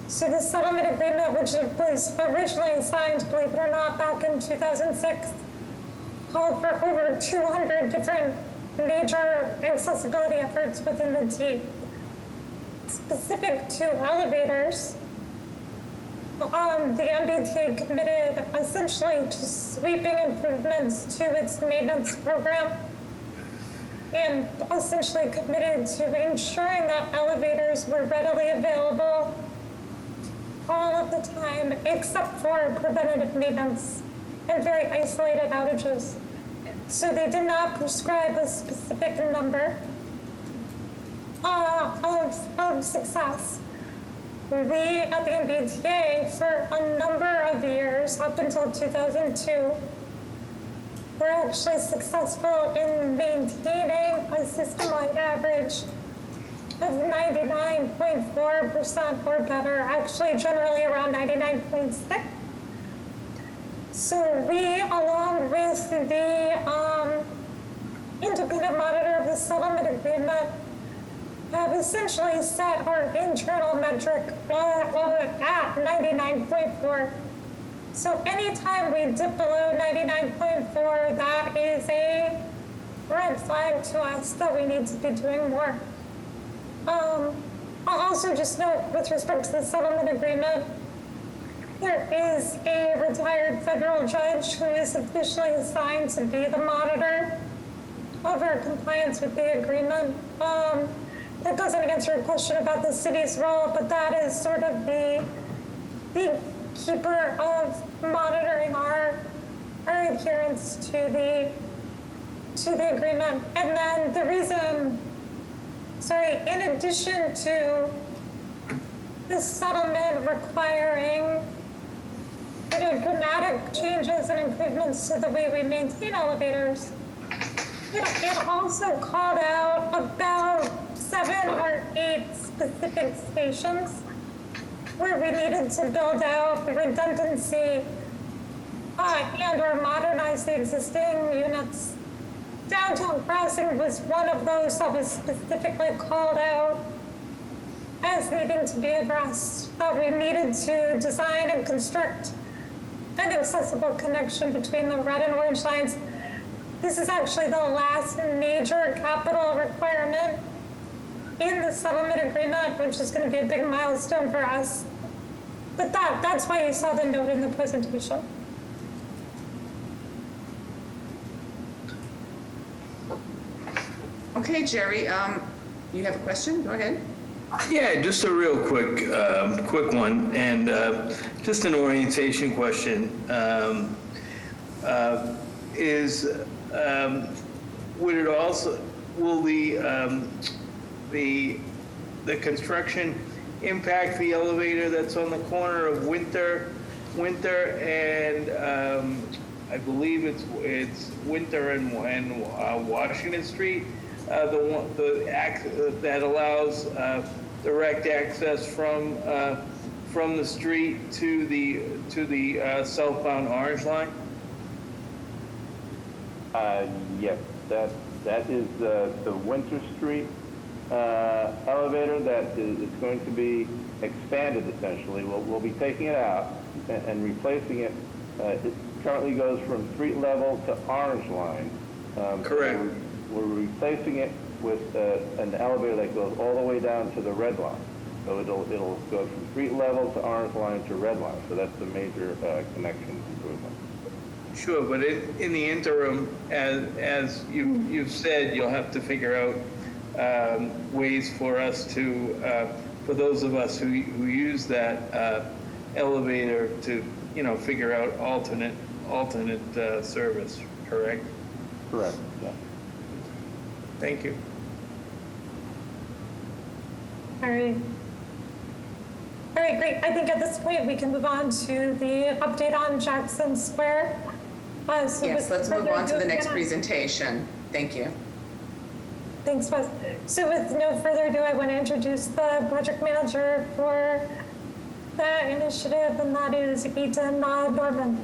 So the settlement agreement, which was originally signed, believe it or not, back in 2006, called for over 200 different major accessibility efforts within the T. Specific to elevators, the MBTA committed essentially to sweeping improvements to its maintenance program, and essentially committed to ensuring that elevators were readily available all of the time, except for preventative maintenance and very isolated outages. So they did not prescribe a specific number of success. We at the MBTA, for a number of years, up until 2002, were actually successful in maintaining a system-wide average of 99.4% or better, actually generally around 99.6%. So we, along with the independent monitor of the settlement agreement, have essentially set our internal metric at 99.4. So anytime we dip below 99.4, that is a red flag to us that we need to be doing more. I'll also just note with respect to the settlement agreement, there is a retired federal judge who is officially assigned to be the monitor of our compliance with the agreement. That doesn't answer a question about the city's role, but that is sort of the keeper of monitoring our adherence to the agreement. And then the reason, in addition to the settlement requiring dramatic changes and improvements to the way we maintain elevators, it also called out about 7 or 8 specific stations where we needed to build out redundancy and or modernize the existing units. Downtown Crossing was one of those that was specifically called out as needing to be addressed, that we needed to design and construct an accessible connection between the red and orange lines. This is actually the last major capital requirement in the settlement agreement, which is going to be a big milestone for us. But that's why you saw the note in the presentation. Okay, Jerry, you have a question? Go ahead. Yeah, just a real quick one, and just an orientation question. Would it also, will the construction impact the elevator that's on the corner of Winter and I believe it's Winter and Washington Street, that allows direct access from the street to the southbound Orange Line? Yes, that is the Winter Street elevator that is going to be expanded essentially. We'll be taking it out and replacing it. It currently goes from street level to Orange Line. Correct. We're replacing it with an elevator that goes all the way down to the Red Line. So it'll go from street level to Orange Line to Red Line. So that's the major connection improvement. Sure, but in the interim, as you've said, you'll have to figure out ways for us to, for those of us who use that elevator to, figure out alternate service, correct? Correct, yeah. Thank you. All right, great. I think at this point we can move on to the update on Jackson Square. Yes, let's move on to the next presentation. Thank you. Thanks, Buzz. So with no further ado, I want to introduce the project manager for that initiative, and that is Ethan Norman.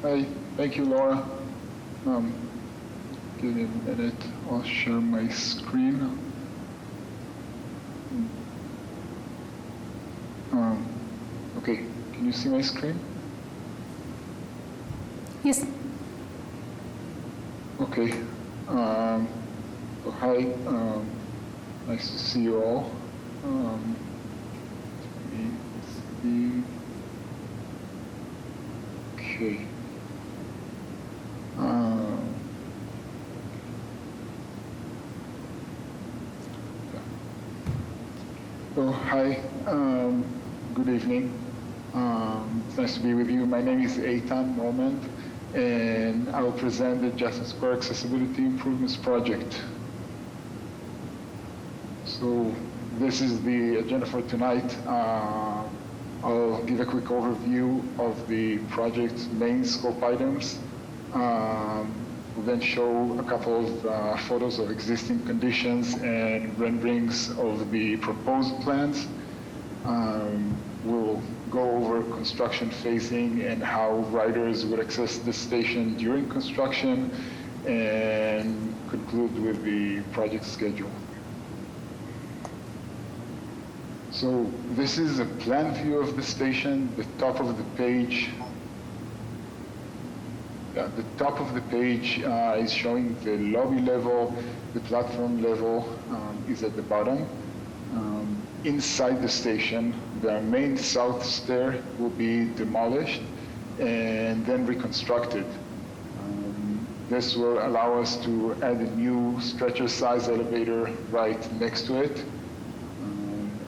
Hi, thank you, Laura. Give me a minute, I'll share my screen. Okay, can you see my screen? Yes. Okay. So hi, nice to see you all. Let me see. Okay. So hi, good evening. It's nice to be with you. My name is Eitan Norman, and I will present the Jackson Square Accessibility Improvements Project. So this is the agenda for tonight. I'll give a quick overview of the project's main scope items. We'll then show a couple of photos of existing conditions and renderings of the proposed plans. We'll go over construction phasing and how riders would access the station during construction, and conclude with the project schedule. So this is a plan view of the station. The top of the page is showing the lobby level. The platform level is at the bottom. Inside the station, the main south stair will be demolished and then reconstructed. This will allow us to add a new stretcher size elevator right next to it.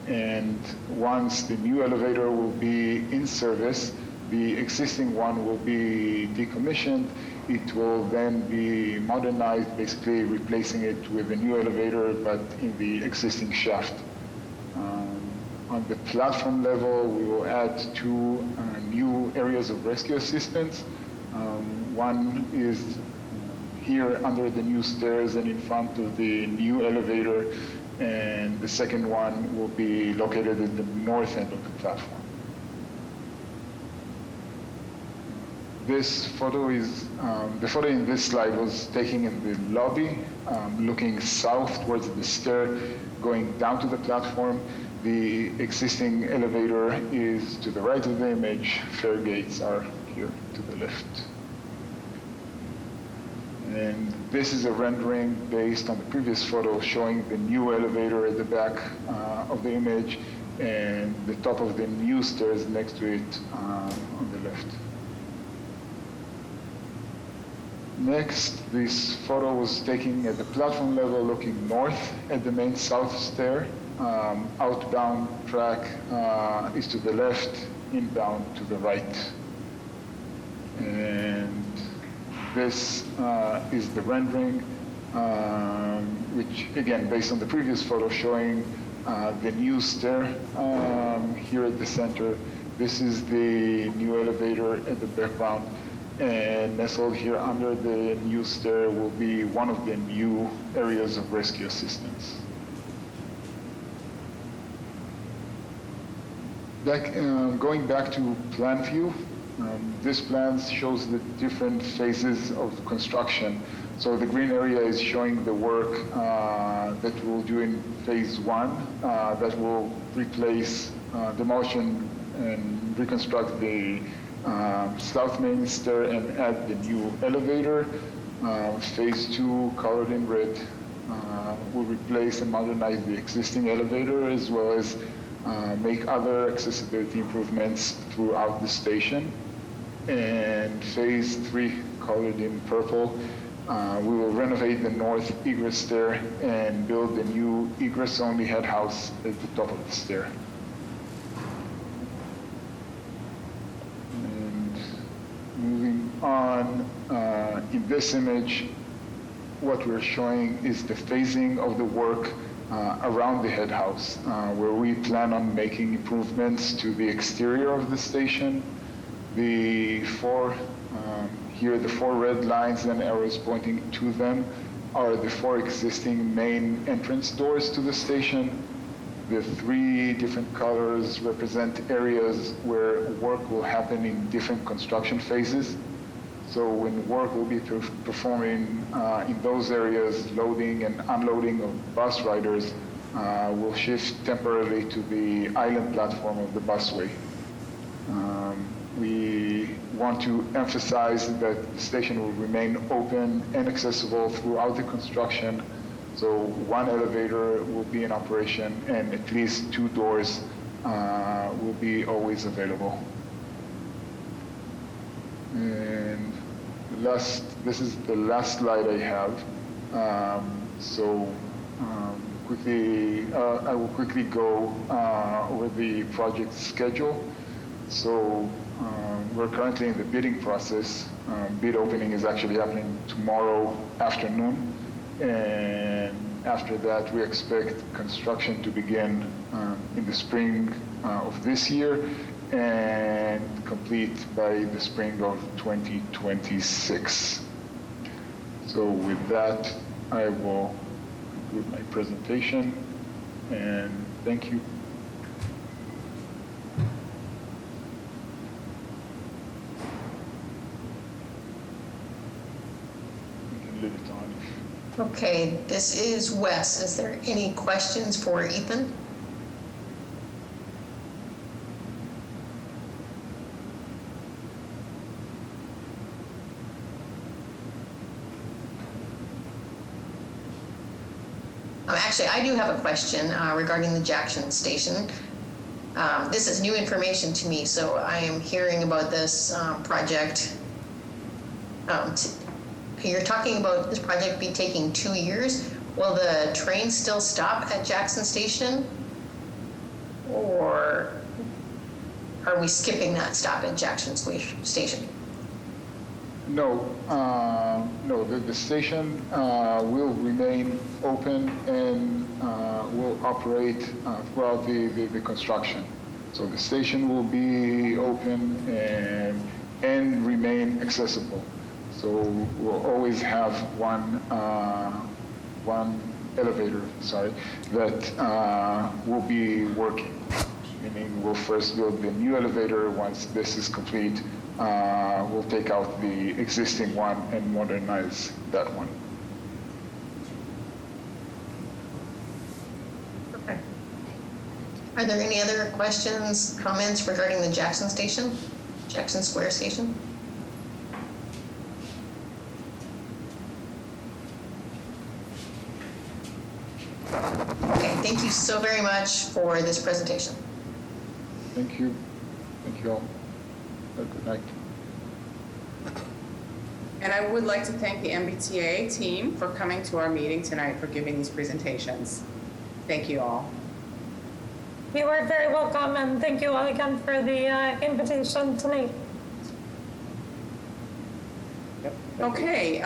And once the new elevator will be in service, the existing one will be decommissioned. It will then be modernized, basically replacing it with a new elevator, but in the existing shaft. On the platform level, we will add two new areas of rescue assistance. One is here under the new stairs and in front of the new elevator, and the second one will be located at the north end of the platform. This photo is, the photo in this slide was taken in the lobby, looking south towards the stair, going down to the platform. The existing elevator is to the right of the image. Fare gates are here to the left. And this is a rendering based on the previous photo showing the new elevator at the back of the image and the top of the new stairs next to it on the left. Next, this photo was taken at the platform level looking north at the main south stair. Outbound track is to the left, inbound to the right. And this is the rendering, which again, based on the previous photo showing the new stair here at the center. This is the new elevator at the background, and nestled here under the new stair will be one of the new areas of rescue assistance. Going back to plan view, this plan shows the different phases of construction. So the green area is showing the work that we'll do in phase one, that will replace, demolish and reconstruct the south main stair and add the new elevator. Phase two, colored in red, will replace and modernize the existing elevator as well as make other accessibility improvements throughout the station. And phase three, colored in purple, we will renovate the north egress stair and build a new egress-only head house at the top of the stair. And moving on, in this image, what we're showing is the phasing of the work around the head house, where we plan on making improvements to the exterior of the station. The four red lines and arrows pointing to them are the four existing main entrance doors to the station. The three different colors represent areas where work will happen in different construction phases. So when work will be performing in those areas, loading and unloading of bus riders will shift temporarily to the island platform of the busway. We want to emphasize that the station will remain open and accessible throughout the construction. So one elevator will be in operation and at least two doors will be always available. And this is the last slide I have. I will quickly go over the project schedule. So we're currently in the bidding process. Bid opening is actually happening tomorrow afternoon. And after that, we expect construction to begin in the spring of this year and complete by the spring of 2026. So with that, I will conclude my presentation, and thank you. leave it on. Okay, this is Wes. Is there any questions for Ethan? Actually, I do have a question regarding the Jackson Station. This is new information to me, so I am hearing about this project. You're talking about this project be taking 2 years. Will the train still stop at Jackson Station? Or are we skipping that stop at Jackson Station? No, no, the station will remain open and will operate throughout the construction. So the station will be open and remain accessible. So we'll always have one elevator, that will be working. Meaning we'll first build the new elevator. Once this is complete, we'll take out the existing one and modernize that one. Okay. Are there any other questions, comments regarding the Jackson Station, Jackson Square Station? Okay, thank you so very much for this presentation. Thank you. Thank you all. Have a good night. And I would like to thank the MBTA team for coming to our meeting tonight, for giving these presentations. Thank you all. You are very welcome, and thank you all again for the invitation tonight. Okay,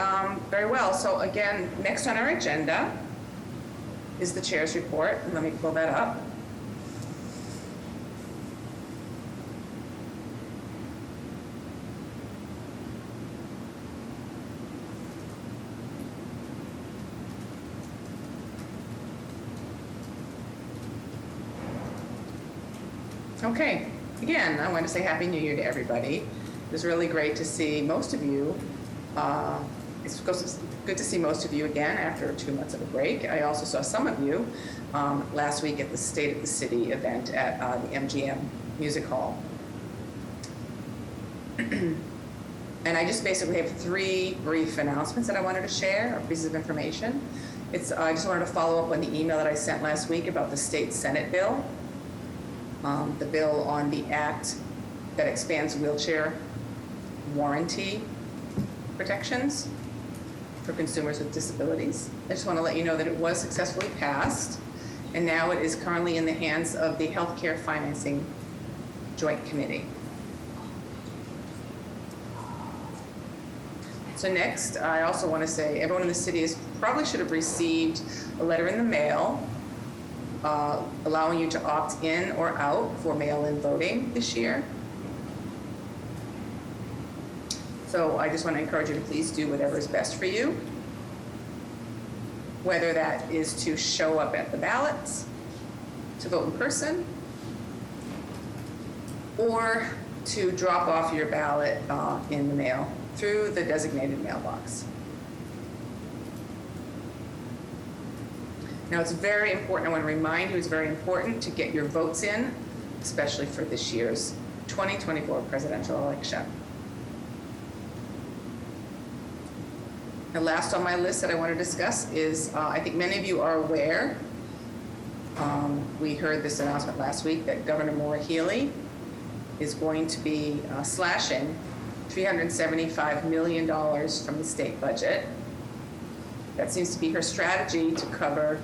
very well. So again, next on our agenda is the chair's report. And let me pull that up. Okay, again, I want to say Happy New Year to everybody. It was really great to see most of you. It's good to see most of you again after 2 months of a break. I also saw some of you last week at the State of the City event at the MGM Music Hall. And I just basically have 3 brief announcements that I wanted to share, or pieces of information. I just wanted to follow up on the email that I sent last week about the state Senate bill. The bill on the act that expands wheelchair warranty protections for consumers with disabilities. I just want to let you know that it was successfully passed, and now it is currently in the hands of the Healthcare Financing Joint Committee. So next, I also want to say everyone in the city probably should have received a letter in the mail allowing you to opt in or out for mail-in voting this year. So I just want to encourage you to please do whatever is best for you, whether that is to show up at the ballots, to vote in person, or to drop off your ballot in the mail through the designated mailbox. Now, it's very important, I want to remind you, it's very important to get your votes in, especially for this year's 2024 presidential election. And last on my list that I want to discuss is, I think many of you are aware, we heard this announcement last week that Governor Maura Healey is going to be slashing $375 million from the state budget. That seems to be her strategy to cover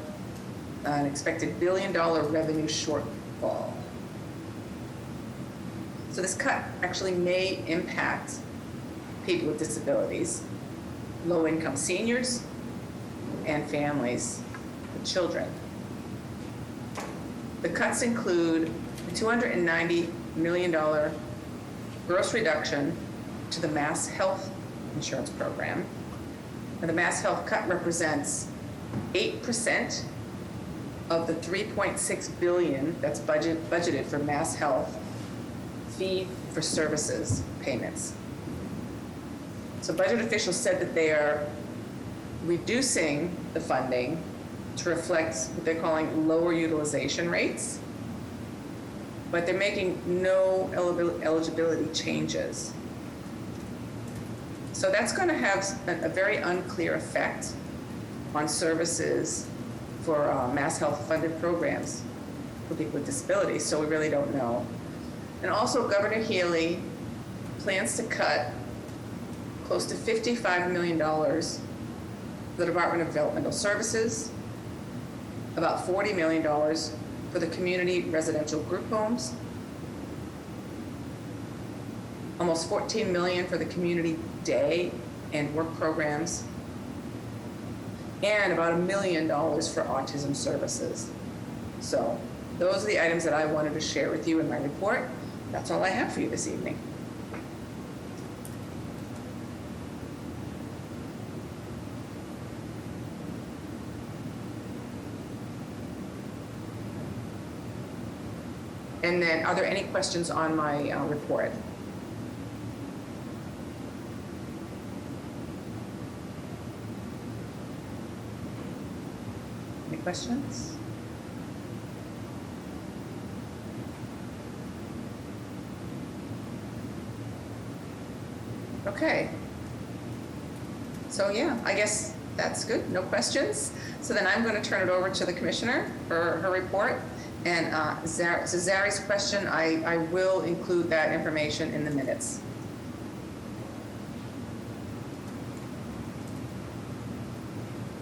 an expected $1 billion revenue shortfall. So this cut actually may impact people with disabilities, low-income seniors, and families with children. The cuts include a $290 million gross reduction to the Mass Health Insurance Program. And the Mass Health cut represents 8% of the $3.6 billion that's budgeted for Mass Health fee-for-services payments. So budget officials said that they are reducing the funding to reflect what they're calling lower utilization rates, but they're making no eligibility changes. So that's going to have a very unclear effect on services for Mass Health funded programs for people with disabilities, so we really don't know. And also Governor Healy plans to cut close to $55 million for the Department of Developmental Services, about $40 million for the community residential group homes, almost $14 million for the community day and work programs, and about $1 million for autism services. So those are the items that I wanted to share with you in my report. That's all I have for you this evening. And then, are there any questions on my report? Any questions? Okay. So yeah, I guess that's good. No questions. So then I'm going to turn it over to the commissioner for her report. And Zari's question, I will include that information in the minutes.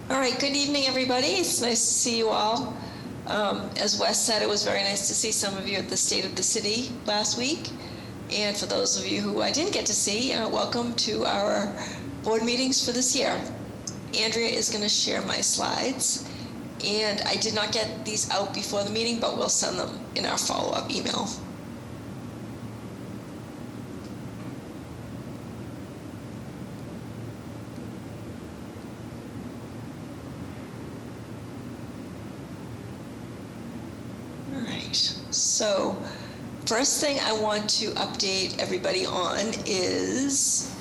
All right, good evening, everybody. It's nice to see you all. As Wes said, it was very nice to see some of you at the State of the City last week. And for those of you who I didn't get to see, welcome to our board meetings for this year. Andrea is going to share my slides. And I did not get these out before the meeting, but we'll send them in our follow-up email. All right, so first thing I want to update everybody on is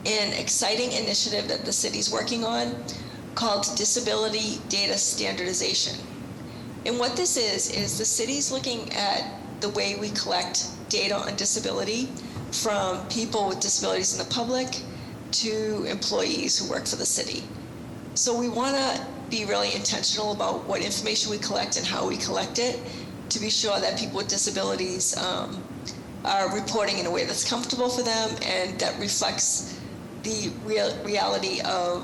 an exciting initiative that the city's working on called Disability Data Standardization. And what this is the city's looking at the way we collect data on disability from people with disabilities in the public to employees who work for the city. So we want to be really intentional about what information we collect and how we collect it to be sure that people with disabilities are reporting in a way that's comfortable for them and that reflects the reality of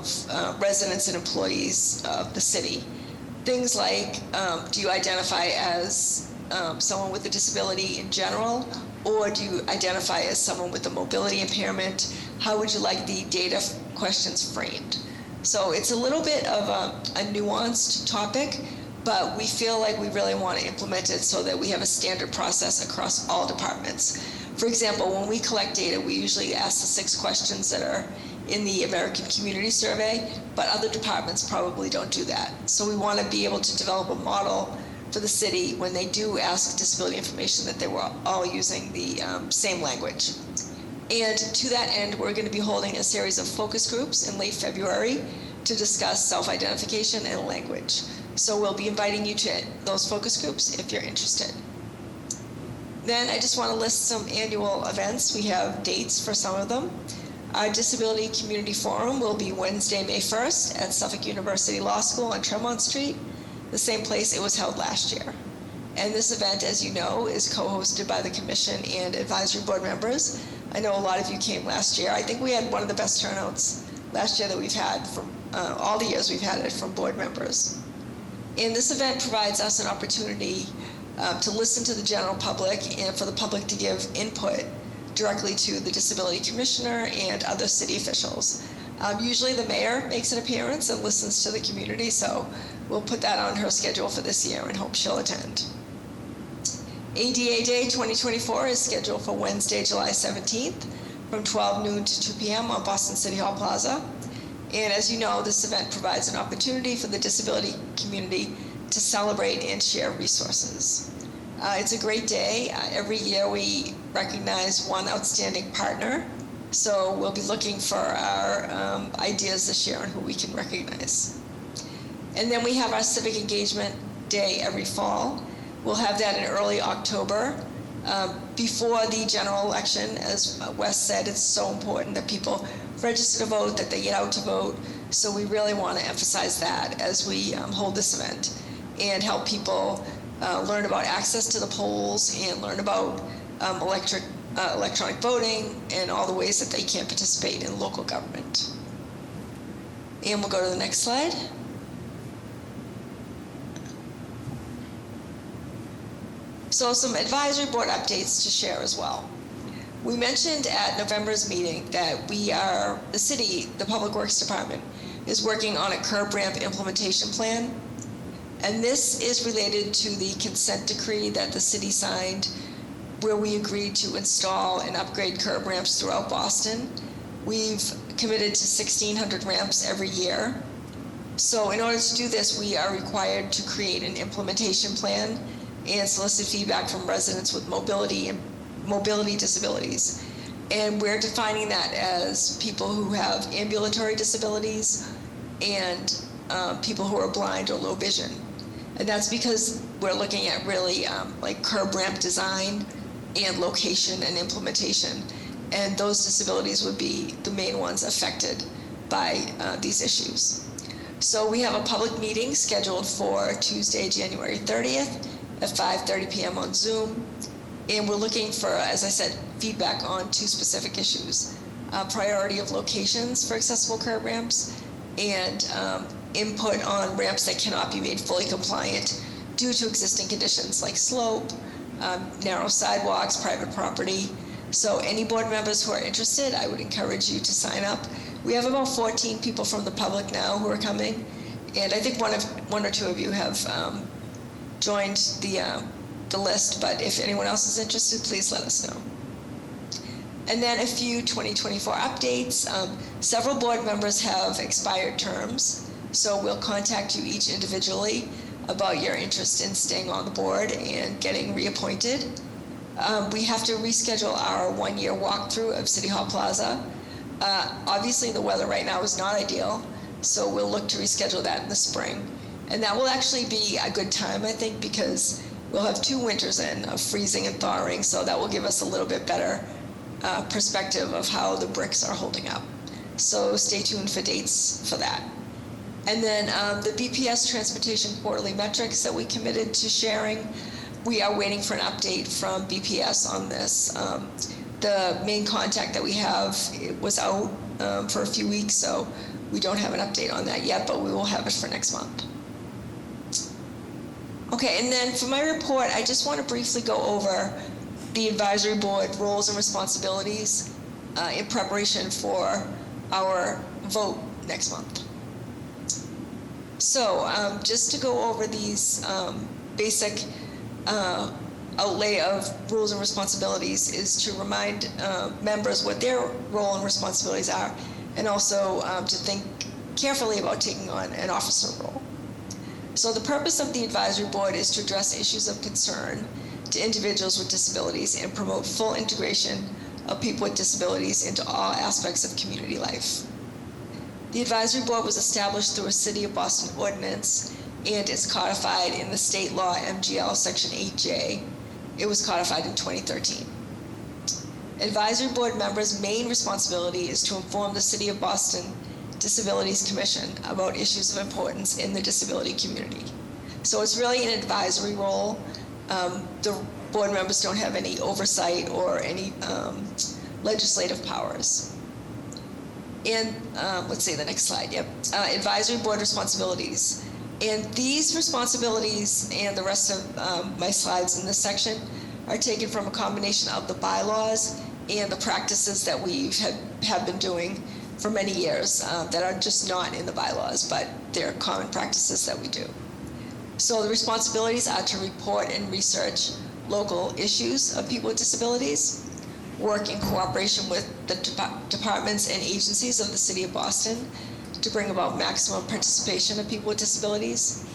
residents and employees of the city. Things like, do you identify as someone with a disability in general, or do you identify as someone with a mobility impairment? How would you like the data questions framed? So it's a little bit of a nuanced topic, but we feel like we really want to implement it so that we have a standard process across all departments. For example, when we collect data, we usually ask the 6 questions that are in the American Community Survey, but other departments probably don't do that. So we want to be able to develop a model for the city when they do ask disability information that they were all using the same language. And to that end, we're going to be holding a series of focus groups in late February to discuss self-identification and language. So we'll be inviting you to those focus groups if you're interested. Then I just want to list some annual events. We have dates for some of them. Our Disability Community Forum will be Wednesday, May 1st at Suffolk University Law School on Tremont Street, the same place it was held last year. And this event, as you know, is co-hosted by the Commission and Advisory Board members. I know a lot of you came last year. I think we had one of the best turnouts last year that we've had from all the years we've had it from board members. And this event provides us an opportunity to listen to the general public and for the public to give input directly to the Disability Commissioner and other city officials. Usually the mayor makes an appearance and listens to the community, so we'll put that on her schedule for this year and hope she'll attend. ADA Day 2024 is scheduled for Wednesday, July 17th from 12 noon to 2 p.m. on Boston City Hall Plaza. And as you know, this event provides an opportunity for the disability community to celebrate and share resources. It's a great day. Every year we recognize one outstanding partner. So we'll be looking for our ideas to share on who we can recognize. And then we have our Civic Engagement Day every fall. We'll have that in early October, before the general election. As Wes said, it's so important that people register to vote, that they get out to vote. So we really want to emphasize that as we hold this event and help people learn about access to the polls and learn about electronic voting and all the ways that they can participate in local government. And we'll go to the next slide. So some advisory board updates to share as well. We mentioned at November's meeting that the city, the Public Works Department, is working on a curb ramp implementation plan. And this is related to the consent decree that the city signed, where we agreed to install and upgrade curb ramps throughout Boston. We've committed to 1,600 ramps every year. So in order to do this, we are required to create an implementation plan and solicit feedback from residents with mobility disabilities. And we're defining that as people who have ambulatory disabilities and people who are blind or low vision. And that's because we're looking at really like curb ramp design and location and implementation. And those disabilities would be the main ones affected by these issues. So we have a public meeting scheduled for Tuesday, January 30th at 5:30 p.m. on Zoom. And we're looking for, as I said, feedback on two specific issues: priority of locations for accessible curb ramps and input on ramps that cannot be made fully compliant due to existing conditions like slope, narrow sidewalks, private property. So any board members who are interested, I would encourage you to sign up. We have about 14 people from the public now who are coming, and I think one or two of you have joined the list, but if anyone else is interested, please let us know. And then a few 2024 updates. Several board members have expired terms, so we'll contact you each individually about your interest in staying on the board and getting reappointed. We have to reschedule our one-year walkthrough of City Hall Plaza. Obviously, the weather right now is not ideal, so we'll look to reschedule that in the spring. And that will actually be a good time, I think, because we'll have 2 winters in of freezing and thawing, so that will give us a little bit better perspective of how the bricks are holding up. So stay tuned for dates for that. And then the BPS Transportation Quarterly Metrics that we committed to sharing, we are waiting for an update from BPS on this. The main contact that we have was out for a few weeks, so we don't have an update on that yet, but we will have it for next month. Okay, and then for my report, I just want to briefly go over the advisory board roles and responsibilities in preparation for our vote next month. So just to go over these basic outlay of rules and responsibilities is to remind members what their role and responsibilities are, and also to think carefully about taking on an officer role. So the purpose of the advisory board is to address issues of concern to individuals with disabilities and promote full integration of people with disabilities into all aspects of community life. The advisory board was established through a City of Boston ordinance and is codified in the state law MGL Section 8J. It was codified in 2013. Advisory board members' main responsibility is to inform the City of Boston Disabilities Commission about issues of importance in the disability community. So it's really an advisory role. The board members don't have any oversight or any legislative powers. And let's see the next slide, yep. Advisory board responsibilities. And these responsibilities and the rest of my slides in this section are taken from a combination of the bylaws and the practices that we have been doing for many years that are just not in the bylaws, but they're common practices that we do. So the responsibilities are to report and research local issues of people with disabilities, work in cooperation with the departments and agencies of the City of Boston to bring about maximum participation of people with disabilities,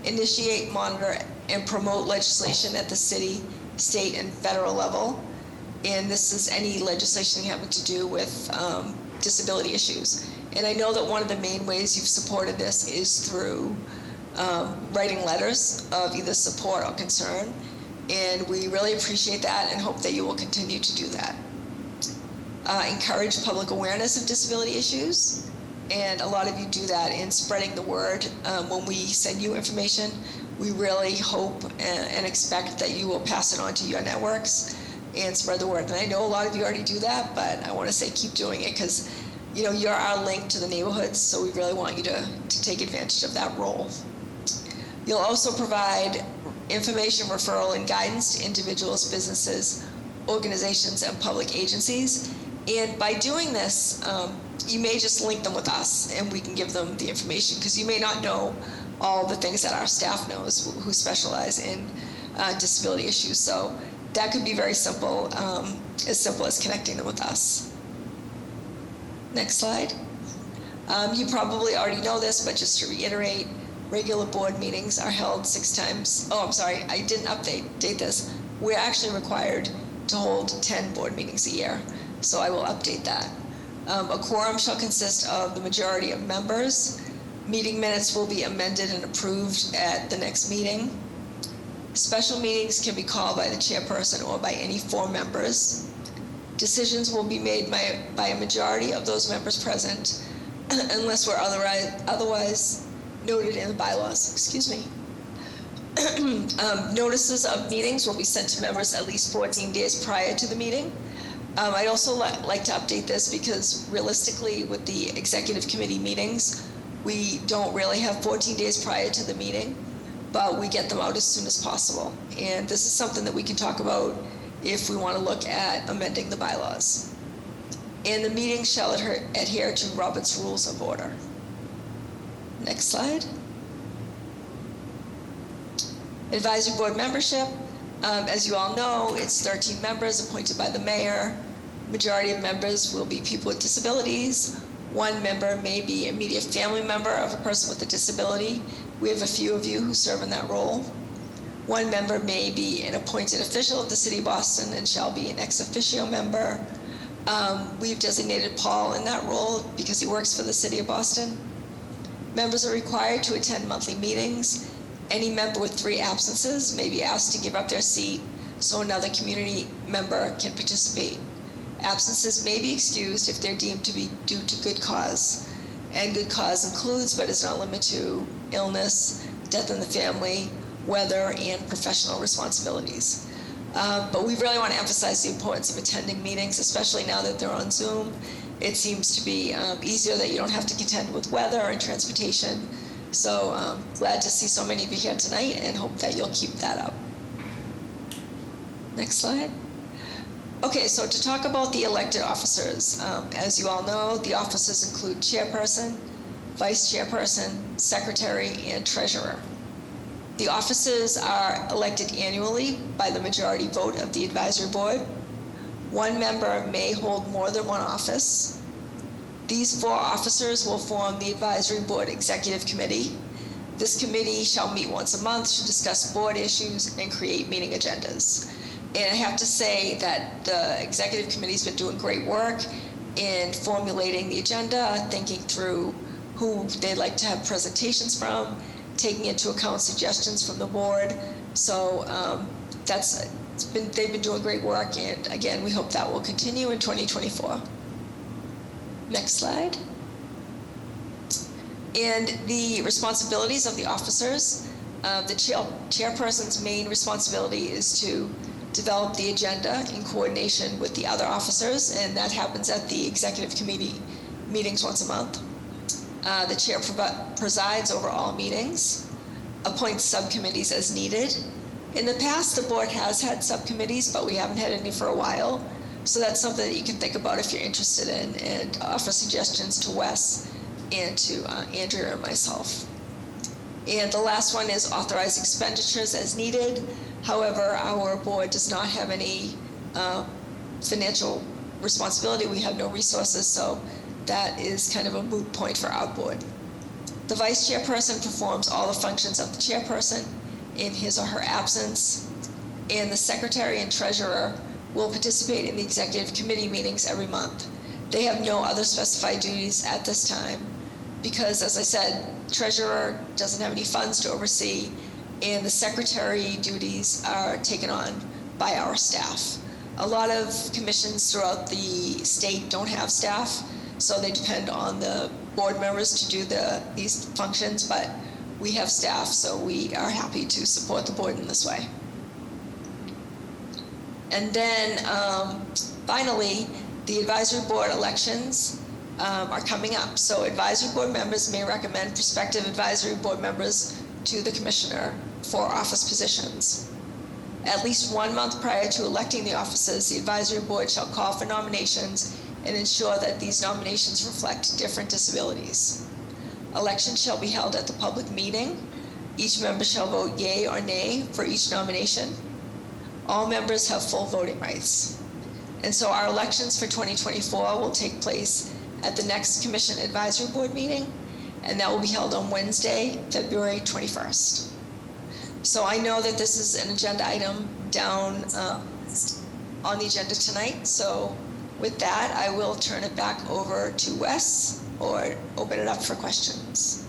initiate, monitor, and promote legislation at the city, state, and federal level. And this is any legislation having to do with disability issues. And I know that one of the main ways you've supported this is through writing letters of either support or concern. And we really appreciate that and hope that you will continue to do that. Encourage public awareness of disability issues. And a lot of you do that in spreading the word. When we send you information, we really hope and expect that you will pass it on to your networks and spread the word. And I know a lot of you already do that, but I want to say keep doing it because, you know, you're our link to the neighborhoods, so we really want you to take advantage of that role. You'll also provide information, referral, and guidance to individuals, businesses, organizations, and public agencies. And by doing this, you may just link them with us and we can give them the information because you may not know all the things that our staff knows who specialize in disability issues. So that could be very simple as connecting them with us. Next slide. You probably already know this, but just to reiterate, regular board meetings are held 6 times. Oh, I'm sorry, I didn't update this. We're actually required to hold 10 board meetings a year, so I will update that. A quorum shall consist of the majority of members. Meeting minutes will be amended and approved at the next meeting. Special meetings can be called by the chairperson or by any 4 members. Decisions will be made by a majority of those members present, unless we're otherwise noted in the bylaws. Excuse me. Notices of meetings will be sent to members at least 14 days prior to the meeting. I'd also like to update this because realistically with the executive committee meetings, we don't really have 14 days prior to the meeting, but we get them out as soon as possible. And this is something that we can talk about if we want to look at amending the bylaws. And the meeting shall adhere to Robert's Rules of Order. Next slide. Advisory board membership. As you all know, it's 13 members appointed by the mayor. Majority of members will be people with disabilities. 1 member may be an immediate family member of a person with a disability. We have a few of you who serve in that role. 1 member may be an appointed official of the City of Boston and shall be an ex officio member. We've designated Paul in that role because he works for the City of Boston. Members are required to attend monthly meetings. Any member with 3 absences may be asked to give up their seat so another community member can participate. Absences may be excused if they're deemed to be due to good cause. And good cause includes, but is not limited to, illness, death in the family, weather, and professional responsibilities. But we really want to emphasize the importance of attending meetings, especially now that they're on Zoom. It seems to be easier that you don't have to contend with weather and transportation. So glad to see so many of you here tonight and hope that you'll keep that up. Next slide. Okay, so to talk about the elected officers, as you all know, the officers include chairperson, vice chairperson, secretary, and treasurer. The officers are elected annually by the majority vote of the advisory board. 1 member may hold more than 1 office. These 4 officers will form the advisory board executive committee. This committee shall meet once a month to discuss board issues and create meeting agendas. And I have to say that the executive committee's been doing great work in formulating the agenda, thinking through who they'd like to have presentations from, taking into account suggestions from the board. So they've been doing great work, and again, we hope that will continue in 2024. Next slide. And the responsibilities of the officers. The chairperson's main responsibility is to develop the agenda in coordination with the other officers, and that happens at the executive committee meetings once a month. The chair presides over all meetings, appoints subcommittees as needed. In the past, the board has had subcommittees, but we haven't had any for a while. So that's something that you can think about if you're interested in, and offer suggestions to Wes and to Andrea and myself. And the last one is authorize expenditures as needed. However, our board does not have any financial responsibility. We have no resources, so that is kind of a moot point for our board. The vice chairperson performs all the functions of the chairperson in his or her absence, and the secretary and treasurer will participate in the executive committee meetings every month. They have no other specified duties at this time because, as I said, treasurer doesn't have any funds to oversee, and the secretary duties are taken on by our staff. A lot of commissions throughout the state don't have staff, so they depend on the board members to do these functions, but we have staff, so we are happy to support the board in this way. And then finally, the advisory board elections are coming up. So advisory board members may recommend prospective advisory board members to the commissioner for office positions. At least 1 month prior to electing the offices, the advisory board shall call for nominations and ensure that these nominations reflect different disabilities. Elections shall be held at the public meeting. Each member shall vote yea or nay for each nomination. All members have full voting rights. And so our elections for 2024 will take place at the next Commission Advisory Board meeting, and that will be held on Wednesday, February 21st. So I know that this is an agenda item down on the agenda tonight. So with that, I will turn it back over to Wes or open it up for questions.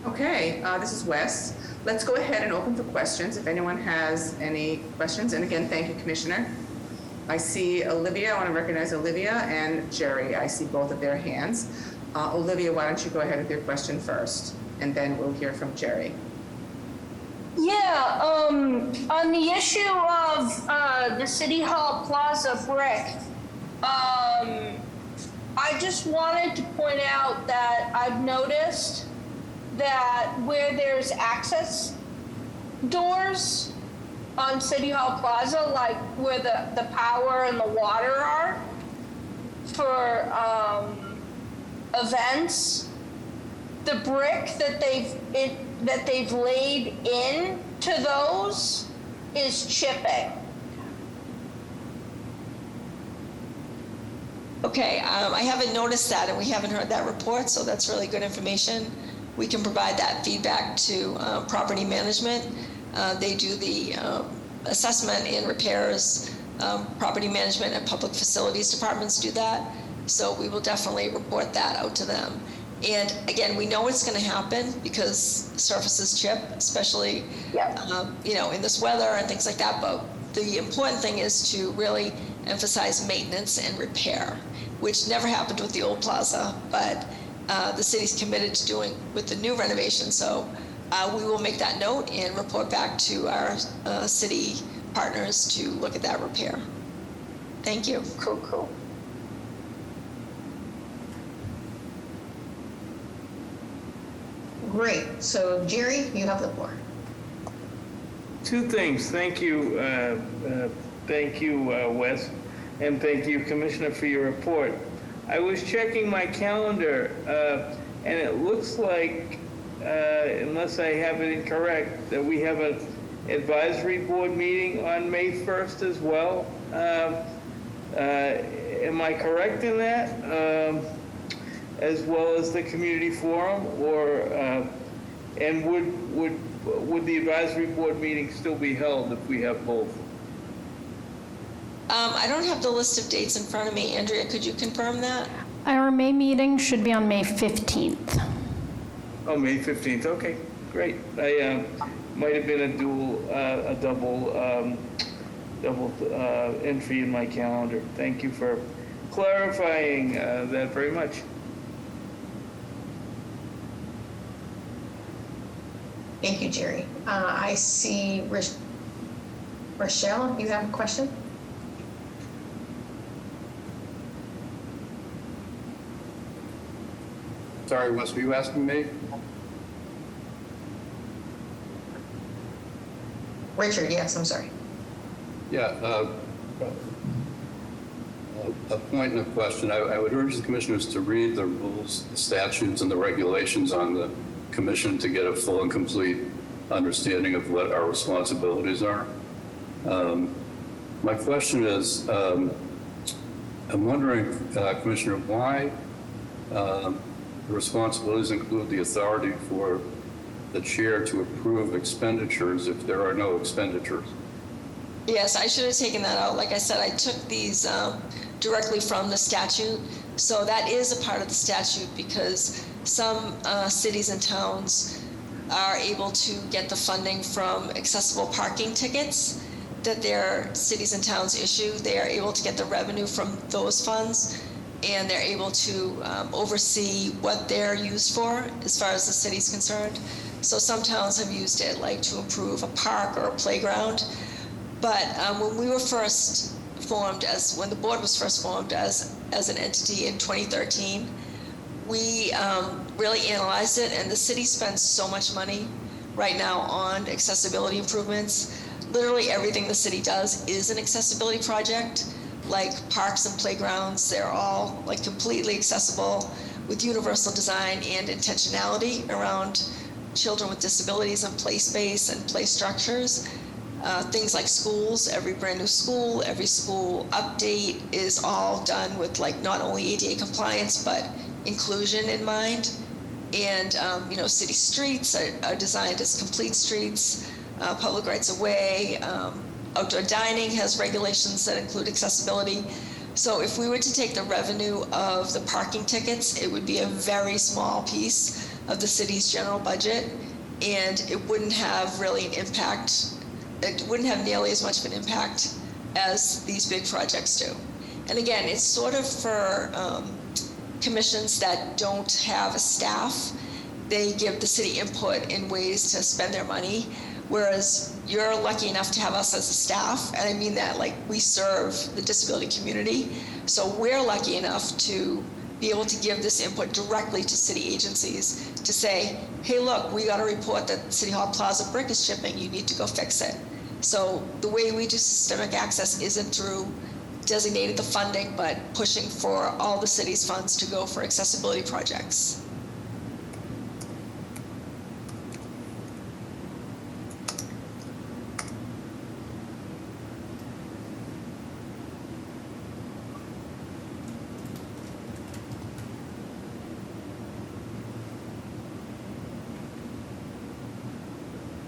Okay, this is Wes. Let's go ahead and open for questions if anyone has any questions. And again, thank you, Commissioner. I see Olivia. I want to recognize Olivia and Jerry. I see both of their hands. Olivia, why don't you go ahead with your question first, and then we'll hear from Jerry. Yeah, on the issue of the City Hall Plaza brick, I just wanted to point out that I've noticed that where there's access doors on City Hall Plaza, like where the power and the water are for events, the brick that they've laid in to those is chipping. Okay, I haven't noticed that, and we haven't heard that report, so that's really good information. We can provide that feedback to property management. They do the assessment and repairs. Property management and public facilities departments do that. So we will definitely report that out to them. And again, we know it's going to happen because surfaces chip, especially in this weather and things like that. But the important thing is to really emphasize maintenance and repair, which never happened with the old plaza, but the city's committed to doing with the new renovation. So we will make that note and report back to our city partners to look at that repair. Thank you. Cool. Great. So Jerry, you have the floor. Two things. Thank you, Wes, and thank you, Commissioner, for your report. I was checking my calendar, and it looks like, unless I have it incorrect, that we have an advisory board meeting on May 1st as well. Am I correct in that? As well as the community forum, or and would the advisory board meeting still be held if we have both? I don't have the list of dates in front of me. Andrea, could you confirm that? Our May meeting should be on May 15th. Oh, May 15th. Okay, great. I might have been a double entry in my calendar. Thank you for clarifying that very much. Thank you, Jerry. I see Rochelle, you have a question? Sorry, Wes, were you asking me? Richard, yes, I'm sorry. Yeah, a point and a question. I would urge the commissioners to read the rules, the statutes, and the regulations on the commission to get a full and complete understanding of what our responsibilities are. My question is, I'm wondering, Commissioner, why the responsibilities include the authority for the chair to approve expenditures if there are no expenditures. Yes, I should have taken that out. Like I said, I took these directly from the statute. So that is a part of the statute because some cities and towns are able to get the funding from accessible parking tickets that their cities and towns issue. They are able to get the revenue from those funds, and they're able to oversee what they're used for as far as the city's concerned. So some towns have used it like to improve a park or a playground. But when we were first formed when the board was first formed as an entity in 2013, we really analyzed it, and the city spends so much money right now on accessibility improvements. Literally everything the city does is an accessibility project, like parks and playgrounds. They're all like completely accessible with universal design and intentionality around children with disabilities and play space and play structures. Things like schools, every brand new school, every school update is all done with like not only ADA compliance, but inclusion in mind. And, city streets are designed as complete streets, public rights of way, outdoor dining has regulations that include accessibility. So if we were to take the revenue of the parking tickets, it would be a very small piece of the city's general budget, and it wouldn't have really an impact. It wouldn't have nearly as much of an impact as these big projects do. And again, it's sort of for commissions that don't have a staff. They give the city input in ways to spend their money, whereas you're lucky enough to have us as a staff, and I mean that like we serve the disability community. So we're lucky enough to be able to give this input directly to city agencies to say, hey, look, we got a report that City Hall Plaza brick is chipping, you need to go fix it. So the way we do systemic access isn't through designating the funding, but pushing for all the city's funds to go for accessibility projects.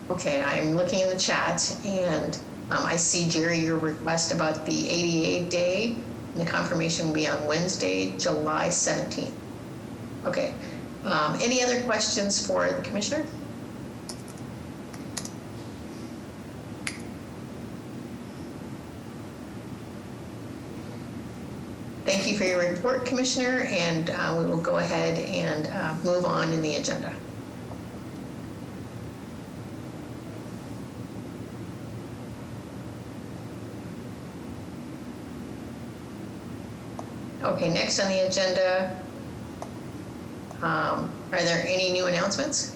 Okay, I'm looking in the chat, and I see, Jerry, your request about the ADA Day, and the confirmation will be on Wednesday, July 17th. Okay. Any other questions for the commissioner? Thank you for your report, Commissioner, and we will go ahead and move on in the agenda. Okay, next on the agenda, are there any new announcements?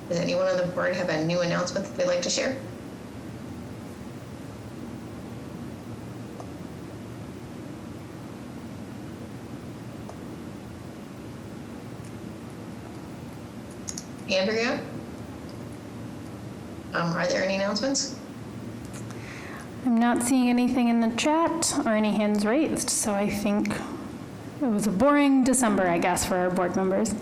Does anyone on the board have a new announcement that they'd like to share? Andrea? Are there any announcements? I'm not seeing anything in the chat or any hands raised, so I think it was a boring December, I guess, for our board members.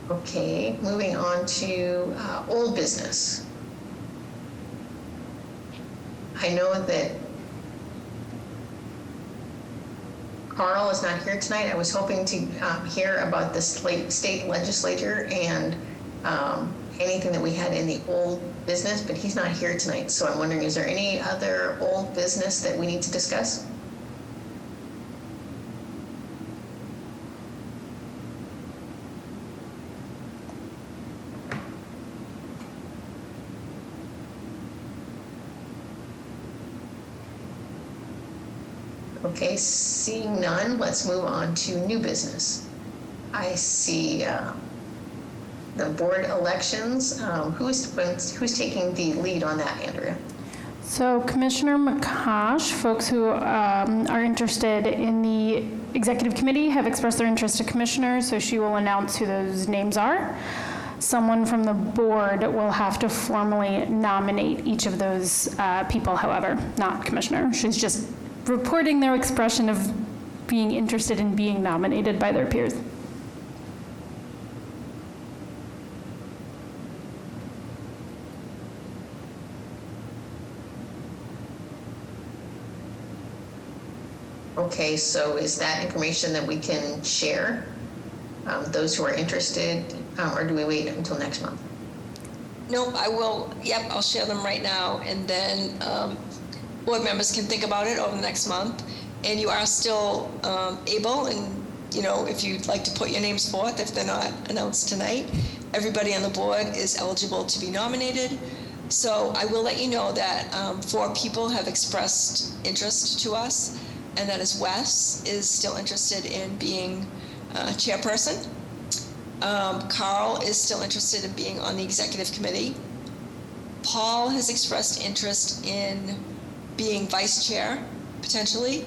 Okay, moving on to old business. I know that Carl is not here tonight. I was hoping to hear about the state legislature and anything that we had in the old business, but he's not here tonight. So I'm wondering, is there any other old business that we need to discuss? Okay, seeing none, let's move on to new business. I see the board elections. Who's taking the lead on that, Andrea? So Commissioner McCosh, folks who are interested in the executive committee have expressed their interest to Commissioner, so she will announce who those names are. Someone from the board will have to formally nominate each of those people, however, not Commissioner. She's just reporting their expression of being interested in being nominated by their peers. Okay, so is that information that we can share? Those who are interested, or do we wait until next month? Nope, I will, yep, I'll share them right now, and then board members can think about it over the next month. And you are still able, and if you'd like to put your names forth, if they're not announced tonight, everybody on the board is eligible to be nominated. So I will let you know that 4 people have expressed interest to us, and that is Wes is still interested in being chairperson. Carl is still interested in being on the executive committee. Paul has expressed interest in being vice chair, potentially.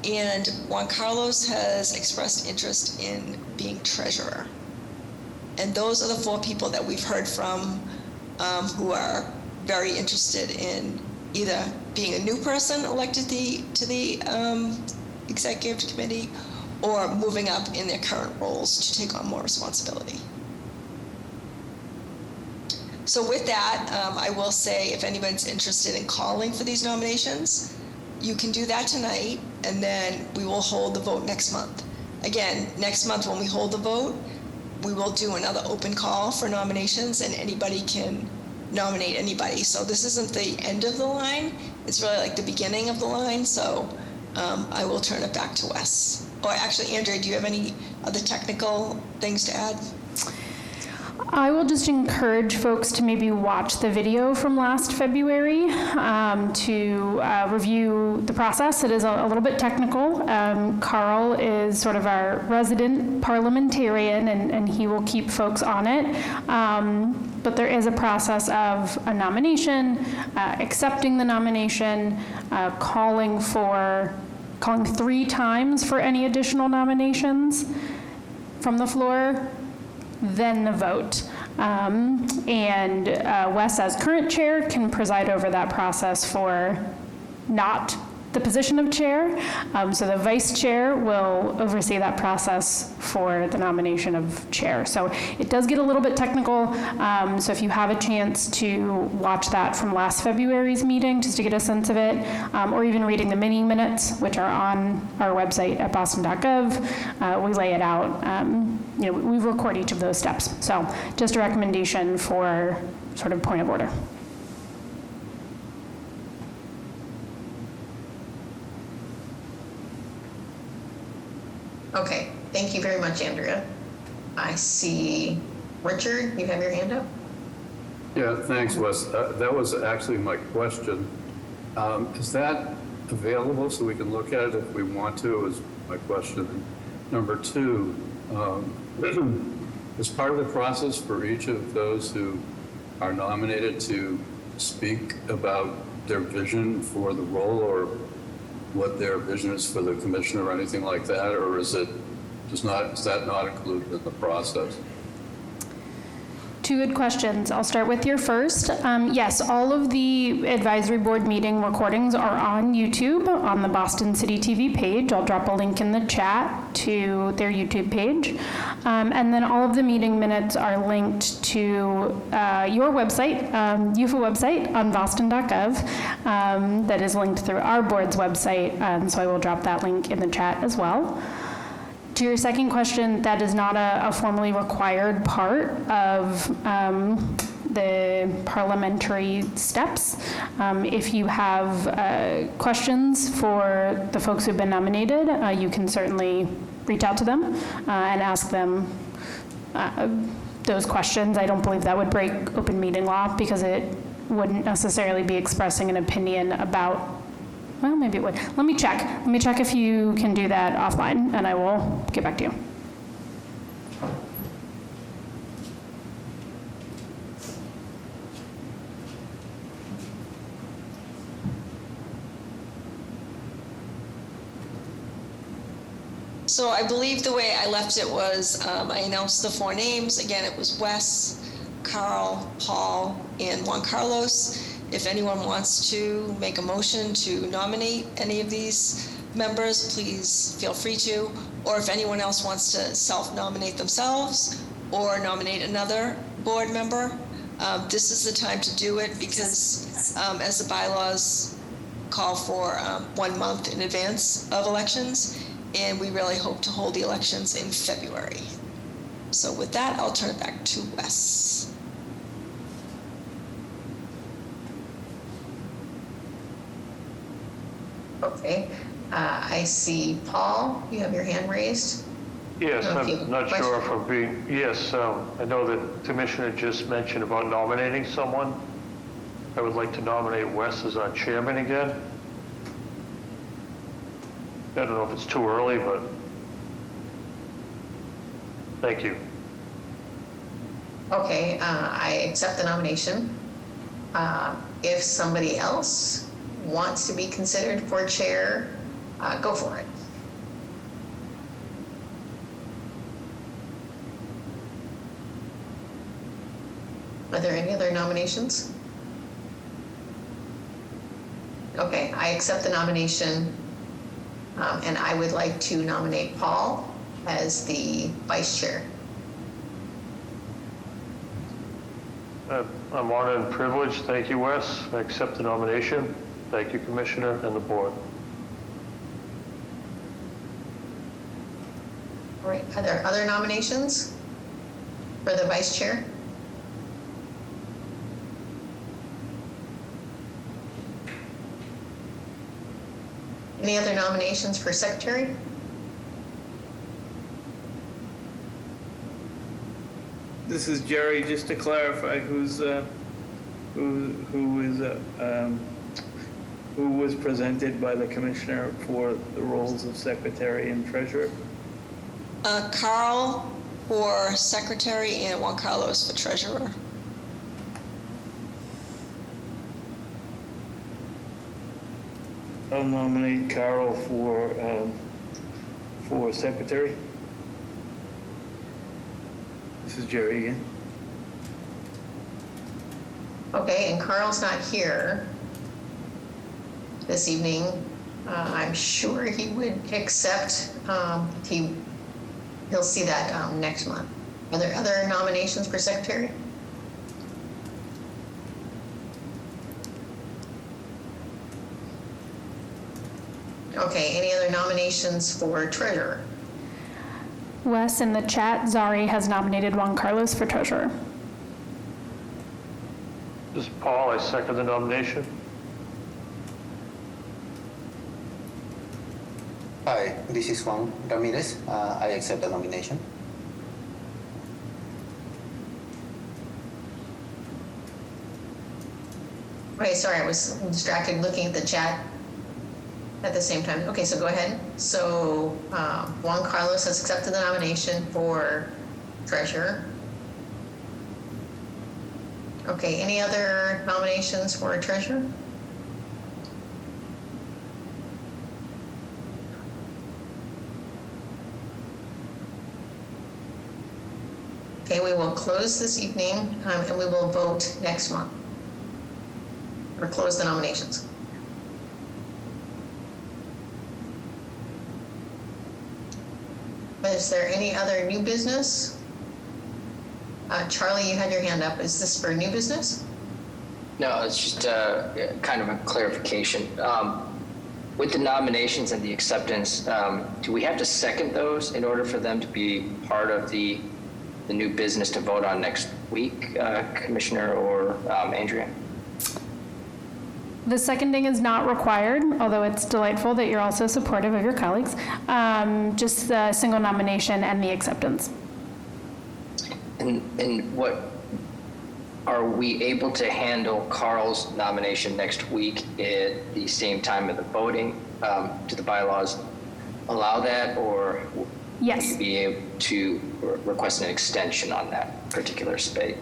And Juan Carlos has expressed interest in being treasurer. And those are the 4 people that we've heard from who are very interested in either being a new person elected to the executive committee or moving up in their current roles to take on more responsibility. So with that, I will say if anyone's interested in calling for these nominations, you can do that tonight, and then we will hold the vote next month. Again, next month when we hold the vote, we will do another open call for nominations, and anybody can nominate anybody. So this isn't the end of the line, it's really like the beginning of the line, so I will turn it back to Wes. Or actually, Andrea, do you have any other technical things to add? I will just encourage folks to maybe watch the video from last February to review the process. It is a little bit technical. Carl is sort of our resident parliamentarian, and he will keep folks on it. But there is a process of a nomination, accepting the nomination, calling 3 times for any additional nominations from the floor, then the vote. And Wes, as current chair, can preside over that process for not the position of chair. So the vice chair will oversee that process for the nomination of chair. So it does get a little bit technical. So if you have a chance to watch that from last February's meeting, just to get a sense of it, or even reading the mini minutes, which are on our website at boston.gov, we lay it out. We record each of those steps. So just a recommendation for sort of point of order. Okay, thank you very much, Andrea. I see Richard, you have your hand up? Yeah, thanks, Wes. That was actually my question. Is that available so we can look at it if we want to, is my question. Number 2, is part of the process for each of those who are nominated to speak about their vision for the role or what their vision is for the commission or anything like that, or is that not included in the process? 2 good questions. I'll start with your first. Yes, all of the advisory board meeting recordings are on YouTube on the Boston City TV page. I'll drop a link in the chat to their YouTube page. And then all of the meeting minutes are linked to your website, UFA website on boston.gov, that is linked through our board's website. So I will drop that link in the chat as well. To your second question, that is not a formally required part of the parliamentary steps. If you have questions for the folks who've been nominated, you can certainly reach out to them and ask them those questions. I don't believe that would break open meeting law because it wouldn't necessarily be expressing an opinion about. Well, maybe it would. Let me check. Let me check if you can do that offline, and I will get back to you. So I believe the way I left it was I announced the 4 names. Again, it was Wes, Carl, Paul, and Juan Carlos. If anyone wants to make a motion to nominate any of these members, please feel free to. Or if anyone else wants to self-nominate themselves or nominate another board member, this is the time to do it because as the bylaws call for 1 month in advance of elections, and we really hope to hold the elections in February. So with that, I'll turn it back to Wes. Okay, I see Paul, you have your hand raised. Yes, No, if you have I'm a not sure if question. I'm being, yes, I know that Commissioner just mentioned about nominating someone. I would like to nominate Wes as our chairman again. I don't know if it's too early, but thank you. Okay, I accept the nomination. If somebody else wants to be considered for chair, go for it. Are there any other nominations? Okay, I accept the nomination, and I would like to nominate Paul as the vice chair. I'm honored and privileged. Thank you, Wes. I accept the nomination. Thank you, Commissioner and the board. All right, are there other nominations for the vice chair? Any other nominations for secretary? This is Jerry, just to clarify, who was presented by the commissioner for the roles of secretary and treasurer? Carl for secretary and Juan Carlos for treasurer. I'll nominate Carol for secretary. This is Jerry again. Okay, and Carl's not here this evening. I'm sure he would accept, he'll see that next month. Are there other nominations for secretary? Okay, any other nominations for treasurer? Wes, in the chat, Zari has nominated Juan Carlos for treasurer. This is Paul. I second the nomination. Hi, this is Juan Ramirez. I accept the nomination. Okay, sorry, I was distracted looking at the chat at the same time. Okay, so go ahead. So Juan Carlos has accepted the nomination for treasurer. Okay, any other nominations for treasurer? Okay, we will close this evening and we will vote next month. Or close the nominations. Is there any other new business? Charlie, you had your hand up. Is this for new business? No, it's just kind of a clarification. With the nominations and the acceptance, do we have to second those in order for them to be part of the new business to vote on next week, Commissioner or Andrea? The seconding is not required, although it's delightful that you're also supportive of your colleagues. Just the single nomination and the acceptance. And what, are we able to handle Carl's nomination next week at the same time of the voting? Do the bylaws allow that, or yes, will you be able to request an extension on that particular seat?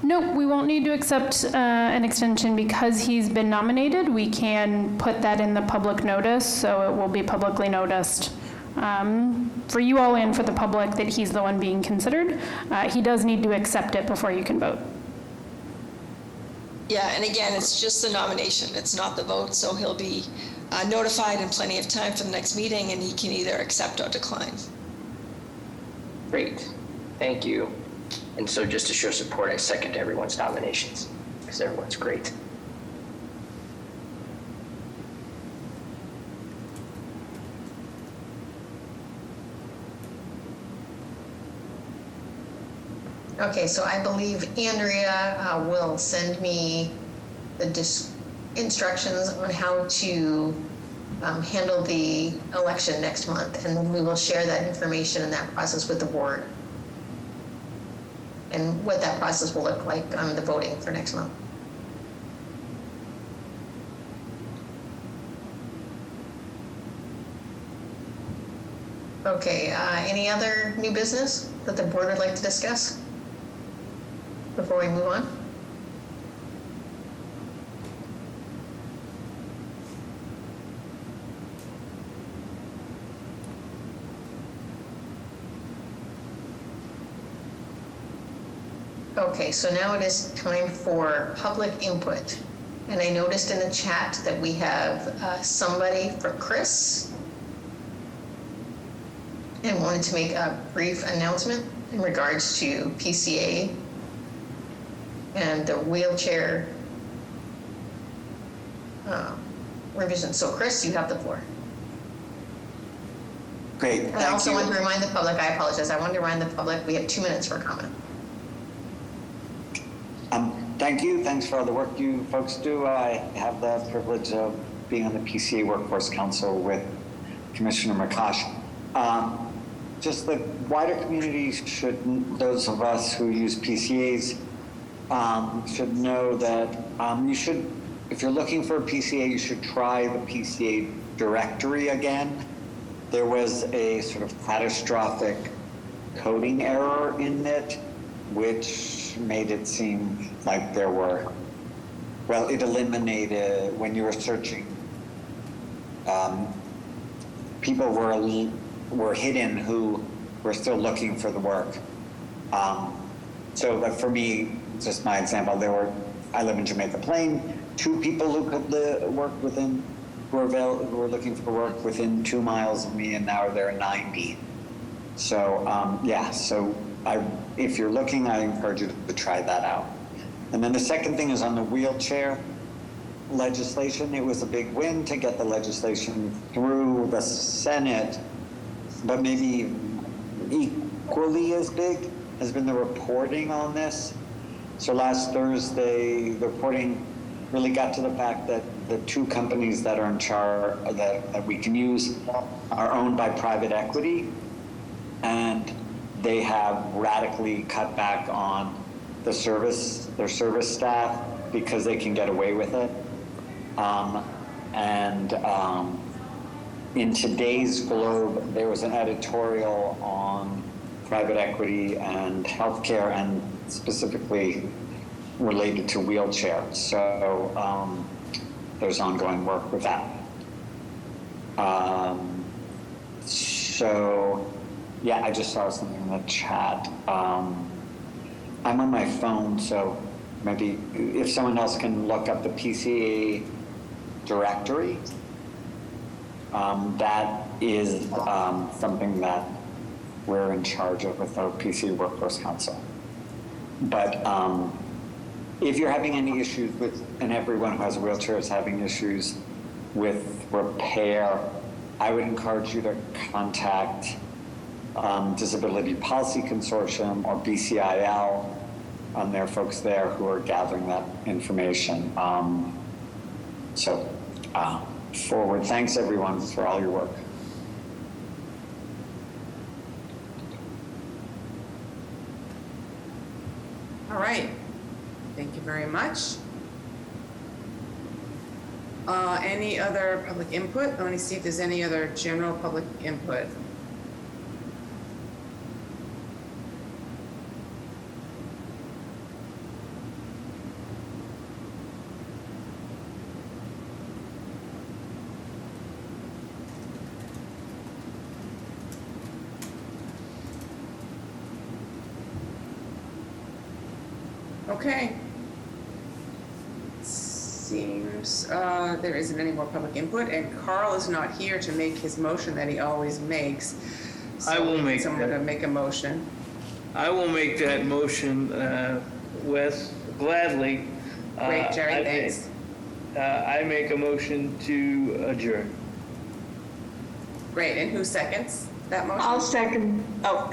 No, we won't need to accept an extension because he's been nominated. We can put that in the public notice, so it will be publicly noticed for you all and for the public that he's the one being considered. He does need to accept it before you can vote. Yeah, and again, it's just the nomination, it's not the vote, so he'll be notified in plenty of time for the next meeting, and he can either accept or decline. Great, thank you. And so just to show support, I second everyone's nominations, because everyone's great. Okay, so I believe Andrea will send me the instructions on how to handle the election next month, and then we will share that information and that process with the board, and what that process will look like on the voting for next month. Okay, any other new business that the board would like to discuss before we move on? Okay, so now it is time for public input. And I noticed in the chat that we have somebody for Chris, and wanted to make a brief announcement in regards to PCA and the wheelchair revision. So Chris, you have the floor. Great, And I also want to remind the public, I apologize, I wanted to remind the public, we have 2 minutes for comment. Thank you. Thanks for all the work you folks do. I have the privilege of being on the PCA Workforce Council with Commissioner Makash. Just the wider community should, those of us who use PCAs, should know that you should, if you're looking for a PCA, you should try the PCA directory again. There was a sort of catastrophic coding error in it, which made it seem like there were, well, it eliminated, when you were searching, people were hidden who were still looking for the work. So but for me, just my example, I live in Jamaica Plain, 2 people who could work within, who were looking for work within 2 miles of me, and now there are 90. So yeah, so if you're looking, I encourage you to try that out. And then the second thing is on the wheelchair legislation. It was a big win to get the legislation through the Senate, but maybe equally as big has been the reporting on this. So last Thursday, the reporting really got to the fact that the 2 companies that are in charge, that we can use, are owned by private equity, and they have radically cut back on their service staff because they can get away with it. In today's Globe, there was an editorial on private equity and healthcare, and specifically related to wheelchairs. So there's ongoing work with that. So yeah, I just saw something in the chat. I'm on my phone, so maybe if someone else can look up the PCA directory, that is something that we're in charge of with our PCA Workforce Council. But if you're having any issues with, and everyone who has a wheelchair is having issues with repair, I would encourage you to contact Disability Policy Consortium or BCIL. There are folks there who are gathering that information. Forward. Thanks everyone for all your work. All right, thank you very much. Any other public input? Let me see if there's any other general public input. Okay. seems there isn't any more public input, and Carl is not here to make his motion that he always makes. I will make someone that. to make a motion. I will make that motion, Wes, gladly. Great, Jerry, I thanks. I make a motion to adjourn. Great, and who seconds that motion? I'll second. Oh.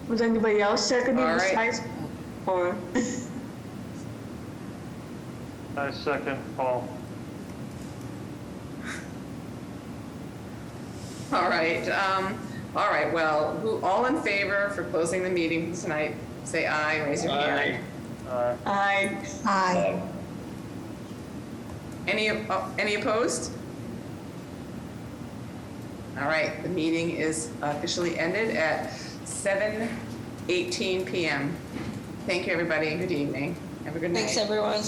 Was anybody else seconding All right. besides? Or? I second, Paul. All right, well, all in favor for closing the meeting tonight, say aye, raise your hand. Aye. Aye. Any opposed? All right, the meeting is officially ended at 7:18 p.m. Thank you, everybody, and good evening. Have a good night. Thanks, everyone.